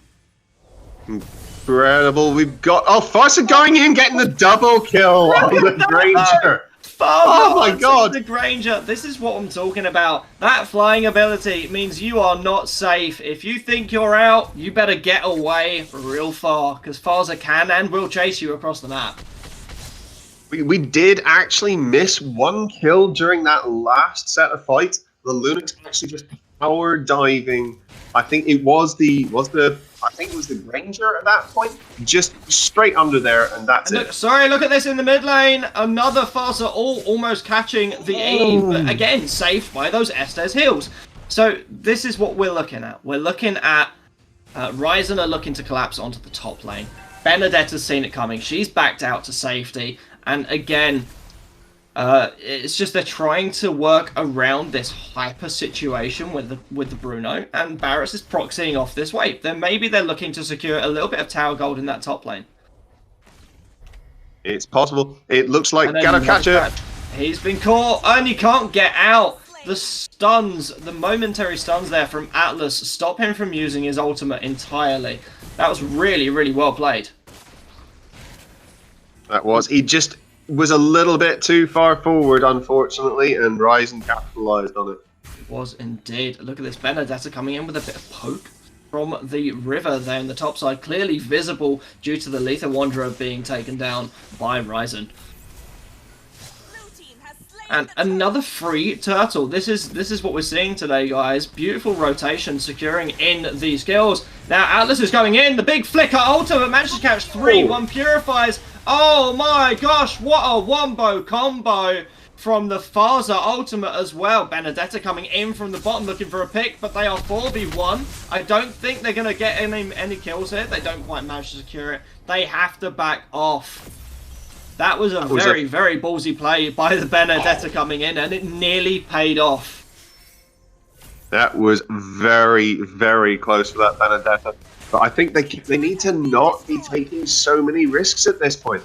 [SPEAKER 6] Incredible. We've got... Oh, Farsa going in, getting the double kill on the Granger. Oh my god.
[SPEAKER 5] The Granger. This is what I'm talking about. That flying ability means you are not safe. If you think you're out, you better get away real far, because Farsa can and will chase you across the map.
[SPEAKER 6] We did actually miss one kill during that last set of fights. The Lunix actually just power diving. I think it was the Granger at that point, just straight under there, and that's it.
[SPEAKER 5] Sorry, look at this in the mid lane. Another Farsa almost catching the Eve, but again saved by those Estes heals. So this is what we're looking at. We're looking at Ryzen are looking to collapse onto the top lane. Benedetta's seen it coming. She's backed out to safety, and again, it's just they're trying to work around this hyper situation with the Bruno, and Barrett's is proxying off this wave. Then maybe they're looking to secure a little bit of tower gold in that top lane.
[SPEAKER 6] It's possible. It looks like Gato Catcher.
[SPEAKER 5] He's been caught and he can't get out. The stuns, the momentary stuns there from Atlas stop him from using his ultimate entirely. That was really well played.
[SPEAKER 6] That was. He just was a little bit too far forward, unfortunately, and Ryzen capitalized on it.
[SPEAKER 5] It was indeed. Look at this, Benedetta coming in with a bit of poke from the river there in the top side, clearly visible due to the Letha Wanderer being taken down by Ryzen. And another free turtle. This is what we're seeing today, guys. Beautiful rotation, securing in these kills. Now Atlas is going in. The big flicker ultimate manages to catch three. One purifies. Oh my gosh, what a wombo combo from the Farza ultimate as well. Benedetta coming in from the bottom looking for a pick, but they are 4v1. I don't think they're going to get any kills here. They don't quite manage to secure it. They have to back off. That was a very ballsy play by the Benedetta coming in, and it nearly paid off.
[SPEAKER 6] That was very close for that Benedetta. But I think they need to not be taking so many risks at this point.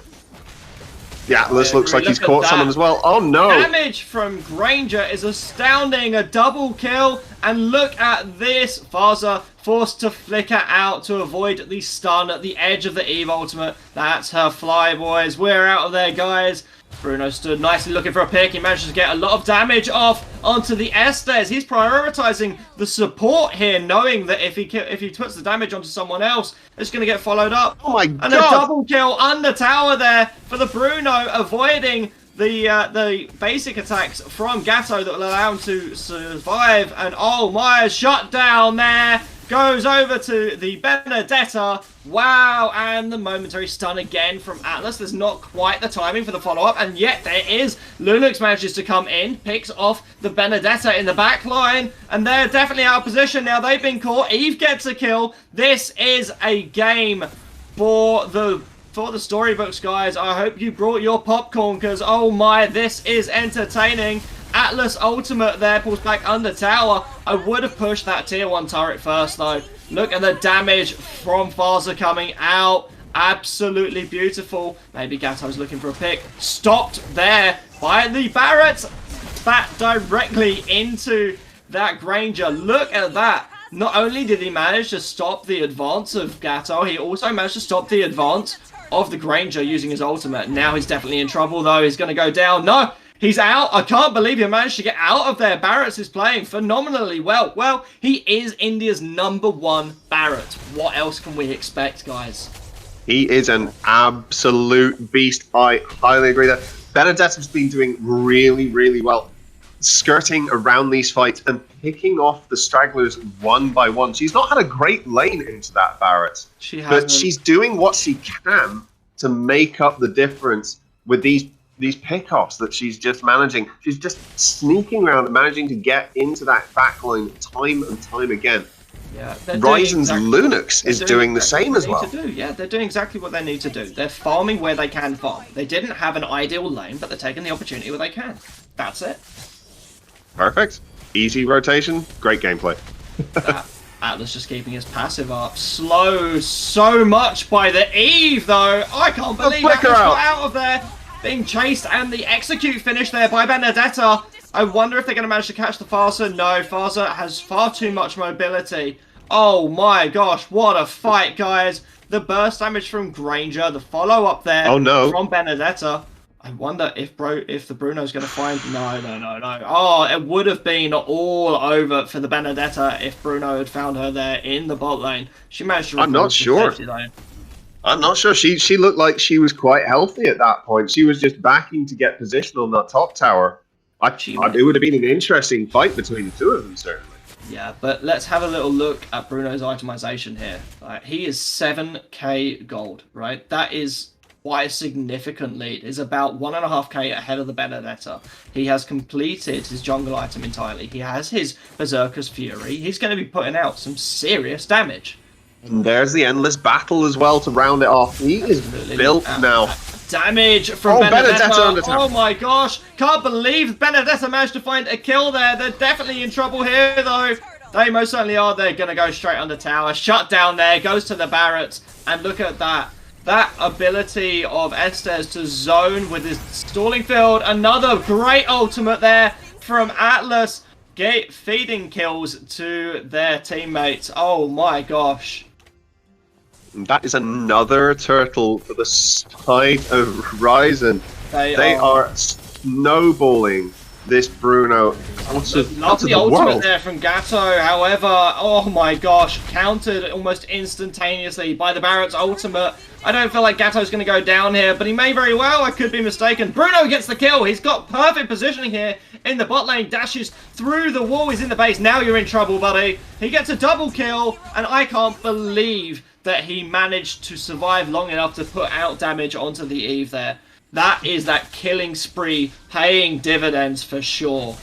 [SPEAKER 6] The Atlas looks like he's caught someone as well. Oh no!
[SPEAKER 5] Damage from Granger is astounding. A double kill. And look at this. Farza forced to flicker out to avoid the stun at the edge of the Eve ultimate. That's her fly, boys. We're out of there, guys. Bruno stood nicely looking for a pick. He managed to get a lot of damage off onto the Estes. He's prioritizing the support here, knowing that if he puts the damage onto someone else, it's going to get followed up.
[SPEAKER 6] Oh my god!
[SPEAKER 5] And a double kill under tower there for the Bruno, avoiding the basic attacks from Gatto that will allow him to survive. And oh my, shut down there. Goes over to the Benedetta. Wow, and the momentary stun again from Atlas. There's not quite the timing for the follow-up, and yet there is. Lunux manages to come in, picks off the Benedetta in the back line, and they're definitely out of position now. They've been caught. Eve gets a kill. This is a game for the storybooks, guys. I hope you brought your popcorn, because oh my, this is entertaining. Atlas ultimate there pulls back under tower. I would have pushed that tier 1 turret first though. Look at the damage from Farza coming out. Absolutely beautiful. Maybe Gatto's looking for a pick. Stopped there by the Barrett. Bat directly into that Granger. Look at that. Not only did he manage to stop the advance of Gatto, he also managed to stop the advance of the Granger using his ultimate. Now he's definitely in trouble though. He's going to go down. No! He's out. I can't believe he managed to get out of there. Barrett's is playing phenomenally well. Well, he is India's #1 Barrett. What else can we expect, guys?
[SPEAKER 6] He is an absolute beast. I highly agree that Benedetta's been doing really well, skirting around these fights and picking off the stragglers one by one. She's not had a great lane into that Barrett, but she's doing what she can to make up the difference with these pickoffs that she's just managing. She's just sneaking around and managing to get into that backline time and time again.
[SPEAKER 5] Yeah,
[SPEAKER 6] Ryzen's Lunux is doing the same as well.
[SPEAKER 5] Yeah, they're doing exactly what they need to do. They're farming where they can farm. They didn't have an ideal lane, but they're taking the opportunity where they can. That's it.
[SPEAKER 6] Perfect. Easy rotation. Great gameplay.
[SPEAKER 5] Atlas just keeping his passive up. Slow so much by the Eve, though. I can't believe Atlas got out of there. Being chased, and the execute finish there by Benedetta. I wonder if they're going to manage to catch the Farza. No, Farza has far too much mobility. Oh my gosh, what a fight, guys. The burst damage from Granger, the follow-up there from Benedetta. I wonder if the Bruno's going to find... No. Oh, it would have been all over for the Benedetta if Bruno had found her there in the bot lane. She managed to...
[SPEAKER 6] I'm not sure. I'm not sure. She looked like she was quite healthy at that point. She was just backing to get position on that top tower. It would have been an interesting fight between the two of them, certainly.
[SPEAKER 5] Yeah, but let's have a little look at Bruno's itemization here. He is 7k gold, right? That is quite a significant lead. Is about 1.5k ahead of the Benedetta. He has completed his jungle item entirely. He has his Berserker's Fury. He's going to be putting out some serious damage.
[SPEAKER 6] And there's the endless battle as well to round it off. He is built now.
[SPEAKER 5] Damage from Benedetta. Oh my gosh. Can't believe Benedetta managed to find a kill there. They're definitely in trouble here though. They most certainly are. They're going to go straight under tower. Shut down there. Goes to the Barrett. And look at that. That ability of Estes to zone with his stalling field. Another great ultimate there from Atlas. Feeding kills to their teammates. Oh my gosh.
[SPEAKER 6] That is another turtle for the side of Ryzen. They are snowballing this Bruno out of the
[SPEAKER 5] ultimate
[SPEAKER 6] world.
[SPEAKER 5] There from Gatto, however, oh my gosh, countered almost instantaneously by the Barrett's ultimate. I don't feel like Gatto's going to go down here, but he may very well. I could be mistaken. Bruno gets the kill. He's got perfect positioning here in the bot lane. Dashes through the wall. He's in the base. Now you're in trouble, buddy. He gets a double kill, and I can't believe that he managed to survive long enough to put out damage onto the Eve there. That is that killing spree paying dividends for sure.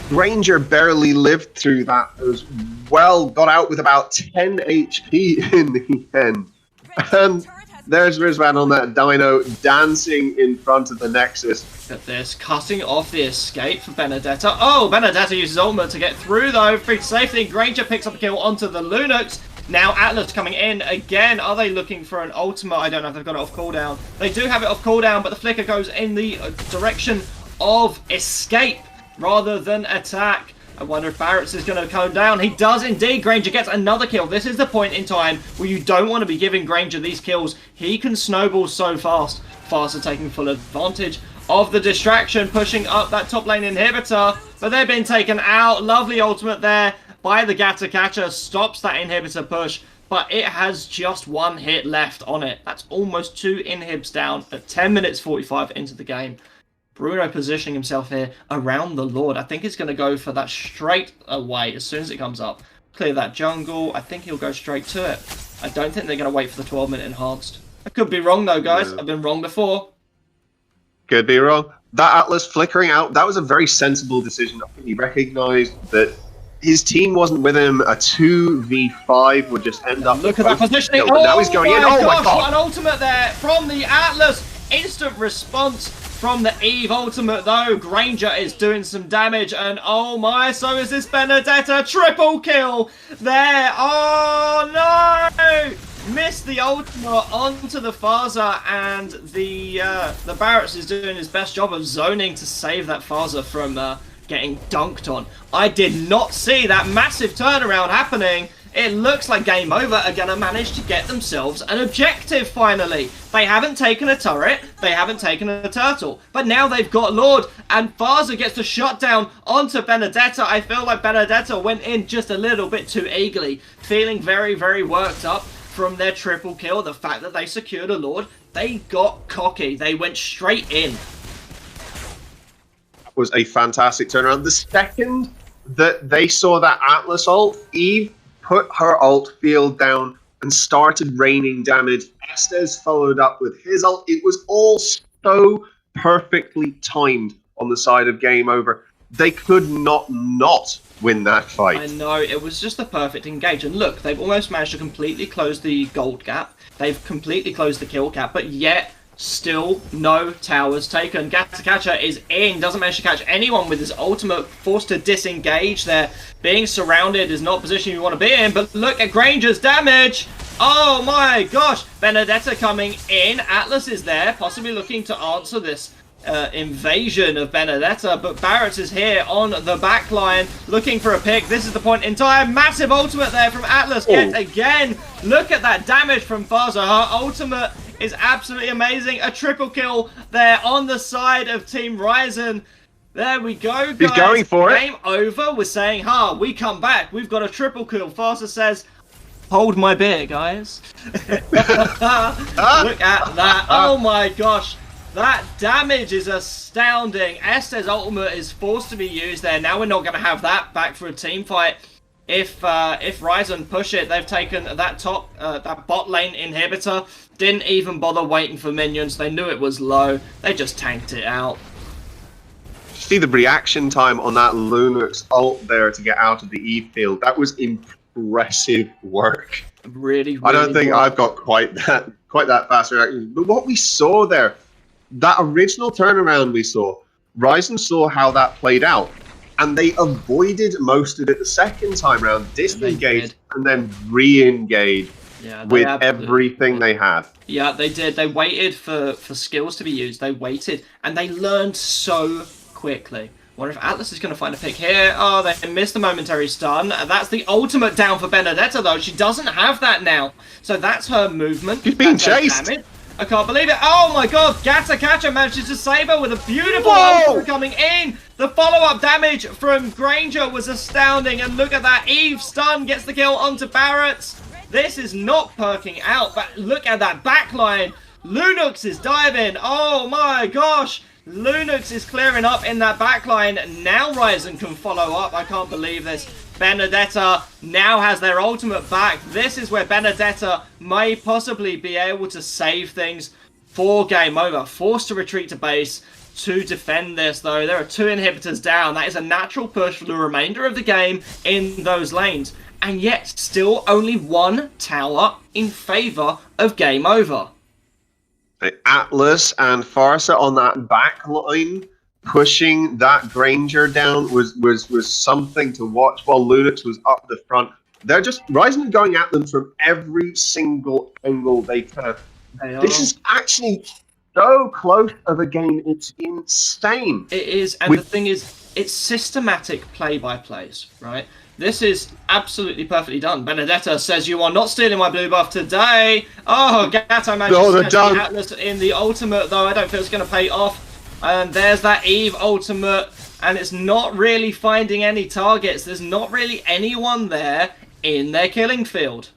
[SPEAKER 6] Granger barely lived through that as well, got out with about 10 HP in the end. And there's Rizwan on that dino dancing in front of the Nexus.
[SPEAKER 5] Look at this, cutting off the escape for Benedetta. Oh, Benedetta uses ultimate to get through though, free to safety. Granger picks up a kill onto the Lunux. Now Atlas coming in again. Are they looking for an ultimate? I don't know if they've got it off cooldown. They do have it off cooldown, but the flicker goes in the direction of escape rather than attack. I wonder if Barrett's is going to come down. He does indeed. Granger gets another kill. This is the point in time where you don't want to be giving Granger these kills. He can snowball so fast. Faster taking full advantage of the distraction, pushing up that top lane inhibitor. But they've been taken out. Lovely ultimate there by the Gata Catcher. Stops that inhibitor push. But it has just one hit left on it. That's almost 2 inhibs down at 10 minutes 45 into the game. Bruno positioning himself here around the Lord. I think he's going to go for that straight away as soon as it comes up. Clear that jungle. I think he'll go straight to it. I don't think they're going to wait for the 12-minute enhanced. I could be wrong though, guys.
[SPEAKER 6] No.
[SPEAKER 5] I've been wrong before.
[SPEAKER 6] Could be wrong. That Atlas flickering out, that was a very sensible decision. I think he recognised that his team wasn't with him. A 2v5 would just end up...
[SPEAKER 5] Look at that positioning.
[SPEAKER 6] Oh, now he's going in. Oh my god!
[SPEAKER 5] An ultimate there from the Atlas. Instant response from the Eve ultimate though. Granger is doing some damage and oh my, so is this Benedetta. Triple kill there. Oh no! Missed the ultimate onto the Phaser, and the Barretts is doing his best job of zoning to save that Phaser from getting dunked on. I did not see that massive turnaround happening. It looks like Game Over are going to manage to get themselves an objective finally. They haven't taken a turret, they haven't taken a turtle, but now they've got Lord, and Phaser gets the shutdown onto Benedetta. I feel like Benedetta went in just a little bit too eagerly, feeling very, very worked up from their triple kill. The fact that they secured a Lord, they got cocky. They went straight in.
[SPEAKER 6] That was a fantastic turnaround. The second that they saw that Atlas ult, Eve put her ult field down and started raining damage. Estes followed up with his ult. It was all so perfectly timed on the side of Game Over. They could not win that fight.
[SPEAKER 5] I know, it was just the perfect engage. And look, they've almost managed to completely close the gold gap. They've completely closed the kill gap, but yet still no towers taken. Gata Catcher is in, doesn't manage to catch anyone with his ultimate, forced to disengage there. Being surrounded is not a position you want to be in, but look at Granger's damage. Oh my gosh, Benedetta coming in. Atlas is there, possibly looking to answer this invasion of Benedetta, but Barrett is here on the back line looking for a pick. This is the point in time. Massive ultimate there from Atlas yet again. Look at that damage from Phaser. Her ultimate is absolutely amazing. A triple kill there on the side of Team Ryzen. There we go, guys.
[SPEAKER 6] He's going for it.
[SPEAKER 5] Game Over. We're saying, we come back. We've got a triple kill. Phaser says, hold my beer, guys. Look at that. Oh my gosh. That damage is astounding. Estes' ultimate is forced to be used there. Now we're not going to have that back for a team fight. If Ryzen push it, they've taken that that bot lane inhibitor. Didn't even bother waiting for minions. They knew it was low. They just tanked it out.
[SPEAKER 6] See the reaction time on that Lunux ult there to get out of the Eve field. That was impressive work.
[SPEAKER 5] Really,
[SPEAKER 6] I don't think I've got quite that fast reaction. But what we saw there, that original turnaround we saw, Ryzen saw how that played out, and they avoided most of it the second time round, disengaged, and then re-engaged with everything they had.
[SPEAKER 5] Yeah, they did. They waited for skills to be used. They waited, and they learned so quickly. Wonder if Atlas is going to find a pick here. Oh, they missed the momentary stun. That's the ultimate down for Benedetta, though. She doesn't have that now. So that's her movement.
[SPEAKER 6] She's being chased.
[SPEAKER 5] I can't believe it. Oh my god, Gata Catcher manages to save her with a beautiful ultimate coming in. The follow-up damage from Granger was astounding. And look at that, Eve stun gets the kill onto Barrett. This is not perking out, but look at that backline. Lunux is diving. Oh my gosh. Lunux is clearing up in that backline. Now Ryzen can follow up. I can't believe this. Benedetta now has their ultimate back. This is where Benedetta may possibly be able to save things. for game over. Forced to retreat to base to defend this, though. There are 2 inhibitors down. That is a natural push for the remainder of the game in those lanes. And yet, still only 1 tower in favor of game over.
[SPEAKER 6] Atlas and Farsa on that back line, pushing that Granger down was something to watch while Lunix was up the front. They're just Ryzen going at them from every single angle they can. This is actually so close of a game, it's insane.
[SPEAKER 5] It is, and the thing is, it's systematic play-by-plays, right? This is absolutely perfectly done. Benedetta says, "You are not stealing my blue buff today." Oh, Gato managed to catch the Atlas in the ultimate, though I don't feel it's going to pay off. And there's that Eve ultimate, and it's not really finding any targets. There's not really anyone there in their killing field.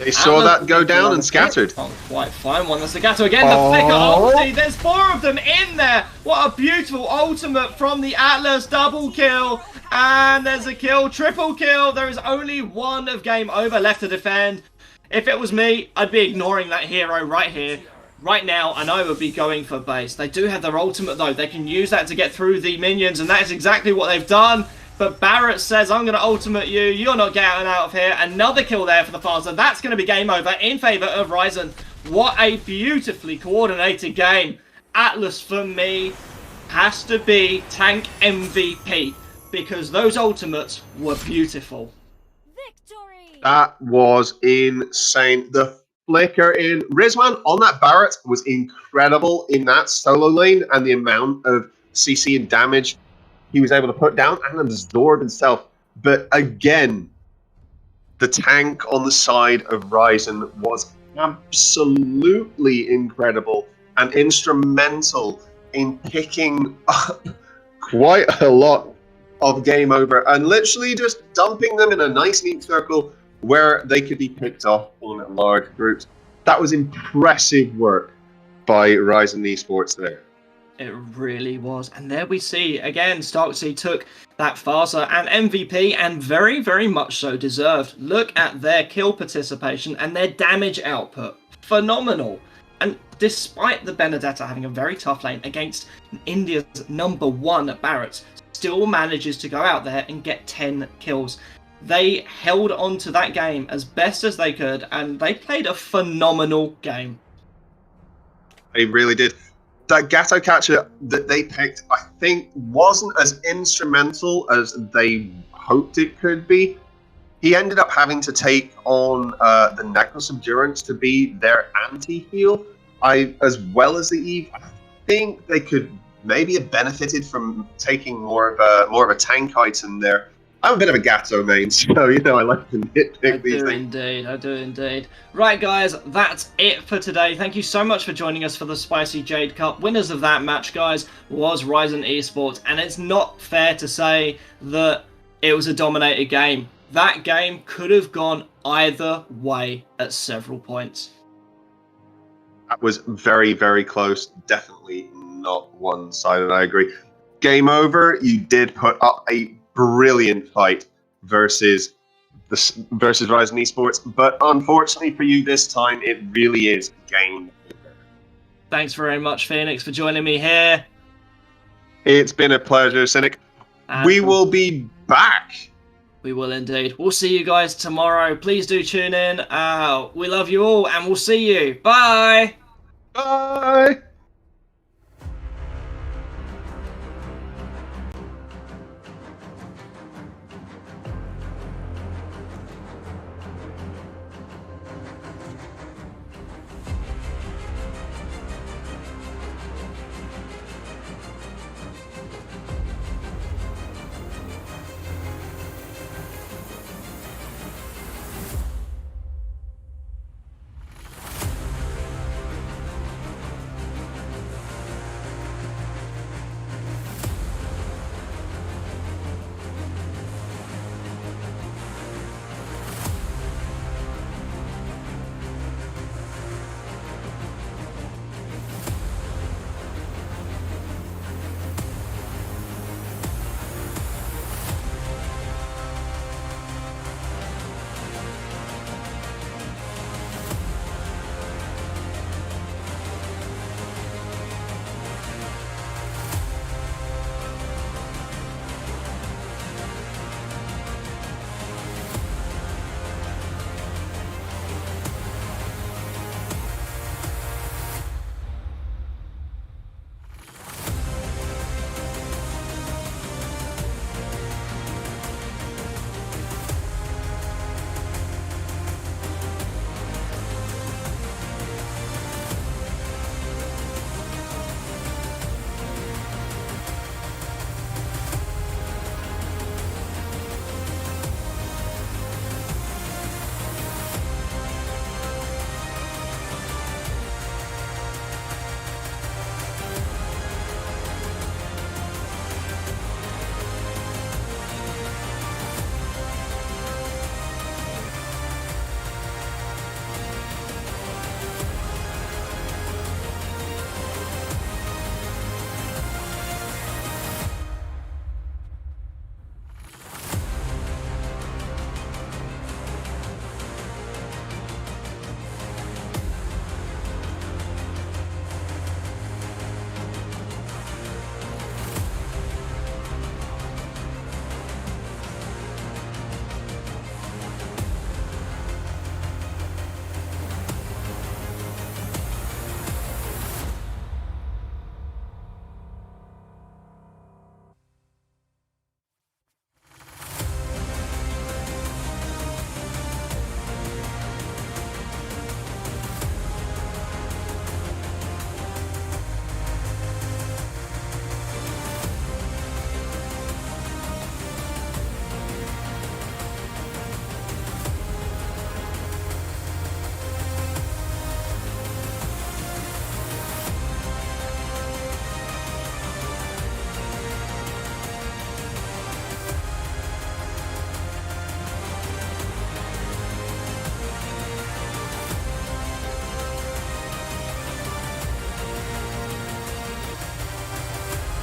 [SPEAKER 6] They saw that go down and scattered.
[SPEAKER 5] Oh, quite fine one. That's the Gato again. The flicker ulti. There's 4 of them in there. What a beautiful ultimate from the Atlas. Double kill. And there's a kill. Triple kill. There is only 1 of game over left to defend. If it was me, I'd be ignoring that hero right here, right now, and I would be going for base. They do have their ultimate, though. They can use that to get through the minions, and that is exactly what they've done. But Barrett says, "I'm going to ultimate you. You're not getting out of here." Another kill there for the Farsa. That's going to be game over in favor of Ryzen. What a beautifully coordinated game. Atlas, for me, has to be tank MVP because those ultimates were beautiful.
[SPEAKER 2] Victory!
[SPEAKER 6] That was insane. The flicker in Rizwan on that Barrett was incredible in that solo lane, and the amount of CC and damage he was able to put down and absorb himself. But again, the tank on the side of Ryzen was absolutely incredible and instrumental in picking up quite a lot of game over and literally just dumping them in a nice neat circle where they could be picked off in large groups. That was impressive work by Ryzen eSports there.
[SPEAKER 5] It really was. And there we see, again, Starksea took that Farsa and MVP, and very, very much so deserved. Look at their kill participation and their damage output. Phenomenal. And despite the Benedetta having a very tough lane against India's #1 Barrett, still manages to go out there and get 10 kills. They held on to that game as best as they could, and they played a phenomenal game.
[SPEAKER 6] They really did. That Gato catcher that they picked, I think, wasn't as instrumental as they hoped it could be. He ended up having to take on the Necklace of Durance to be their anti-heal, as well as the Eve. I think they could maybe have benefited from taking more of a tank item there. I'm a bit of a Gato main, so I like to nitpick these things.
[SPEAKER 5] I do indeed. Right, guys, that's it for today. Thank you so much for joining us for the Spicy Jade Cup. Winners of that match, guys, was Ryzen eSports, and it's not fair to say that it was a dominated game. That game could have gone either way at several points.
[SPEAKER 6] That was very, very close. Definitely not one-sided, I agree. Game over, you did put up a brilliant fight versus Ryzen eSports, but unfortunately for you this time, it really is game over.
[SPEAKER 5] Thanks very much, Pheonix, for joining me here.
[SPEAKER 6] It's been a pleasure, Cynic. We will be back.
[SPEAKER 5] We will indeed. We'll see you guys tomorrow. Please do tune in. We love you all, and we'll see you. Bye!
[SPEAKER 6] Bye!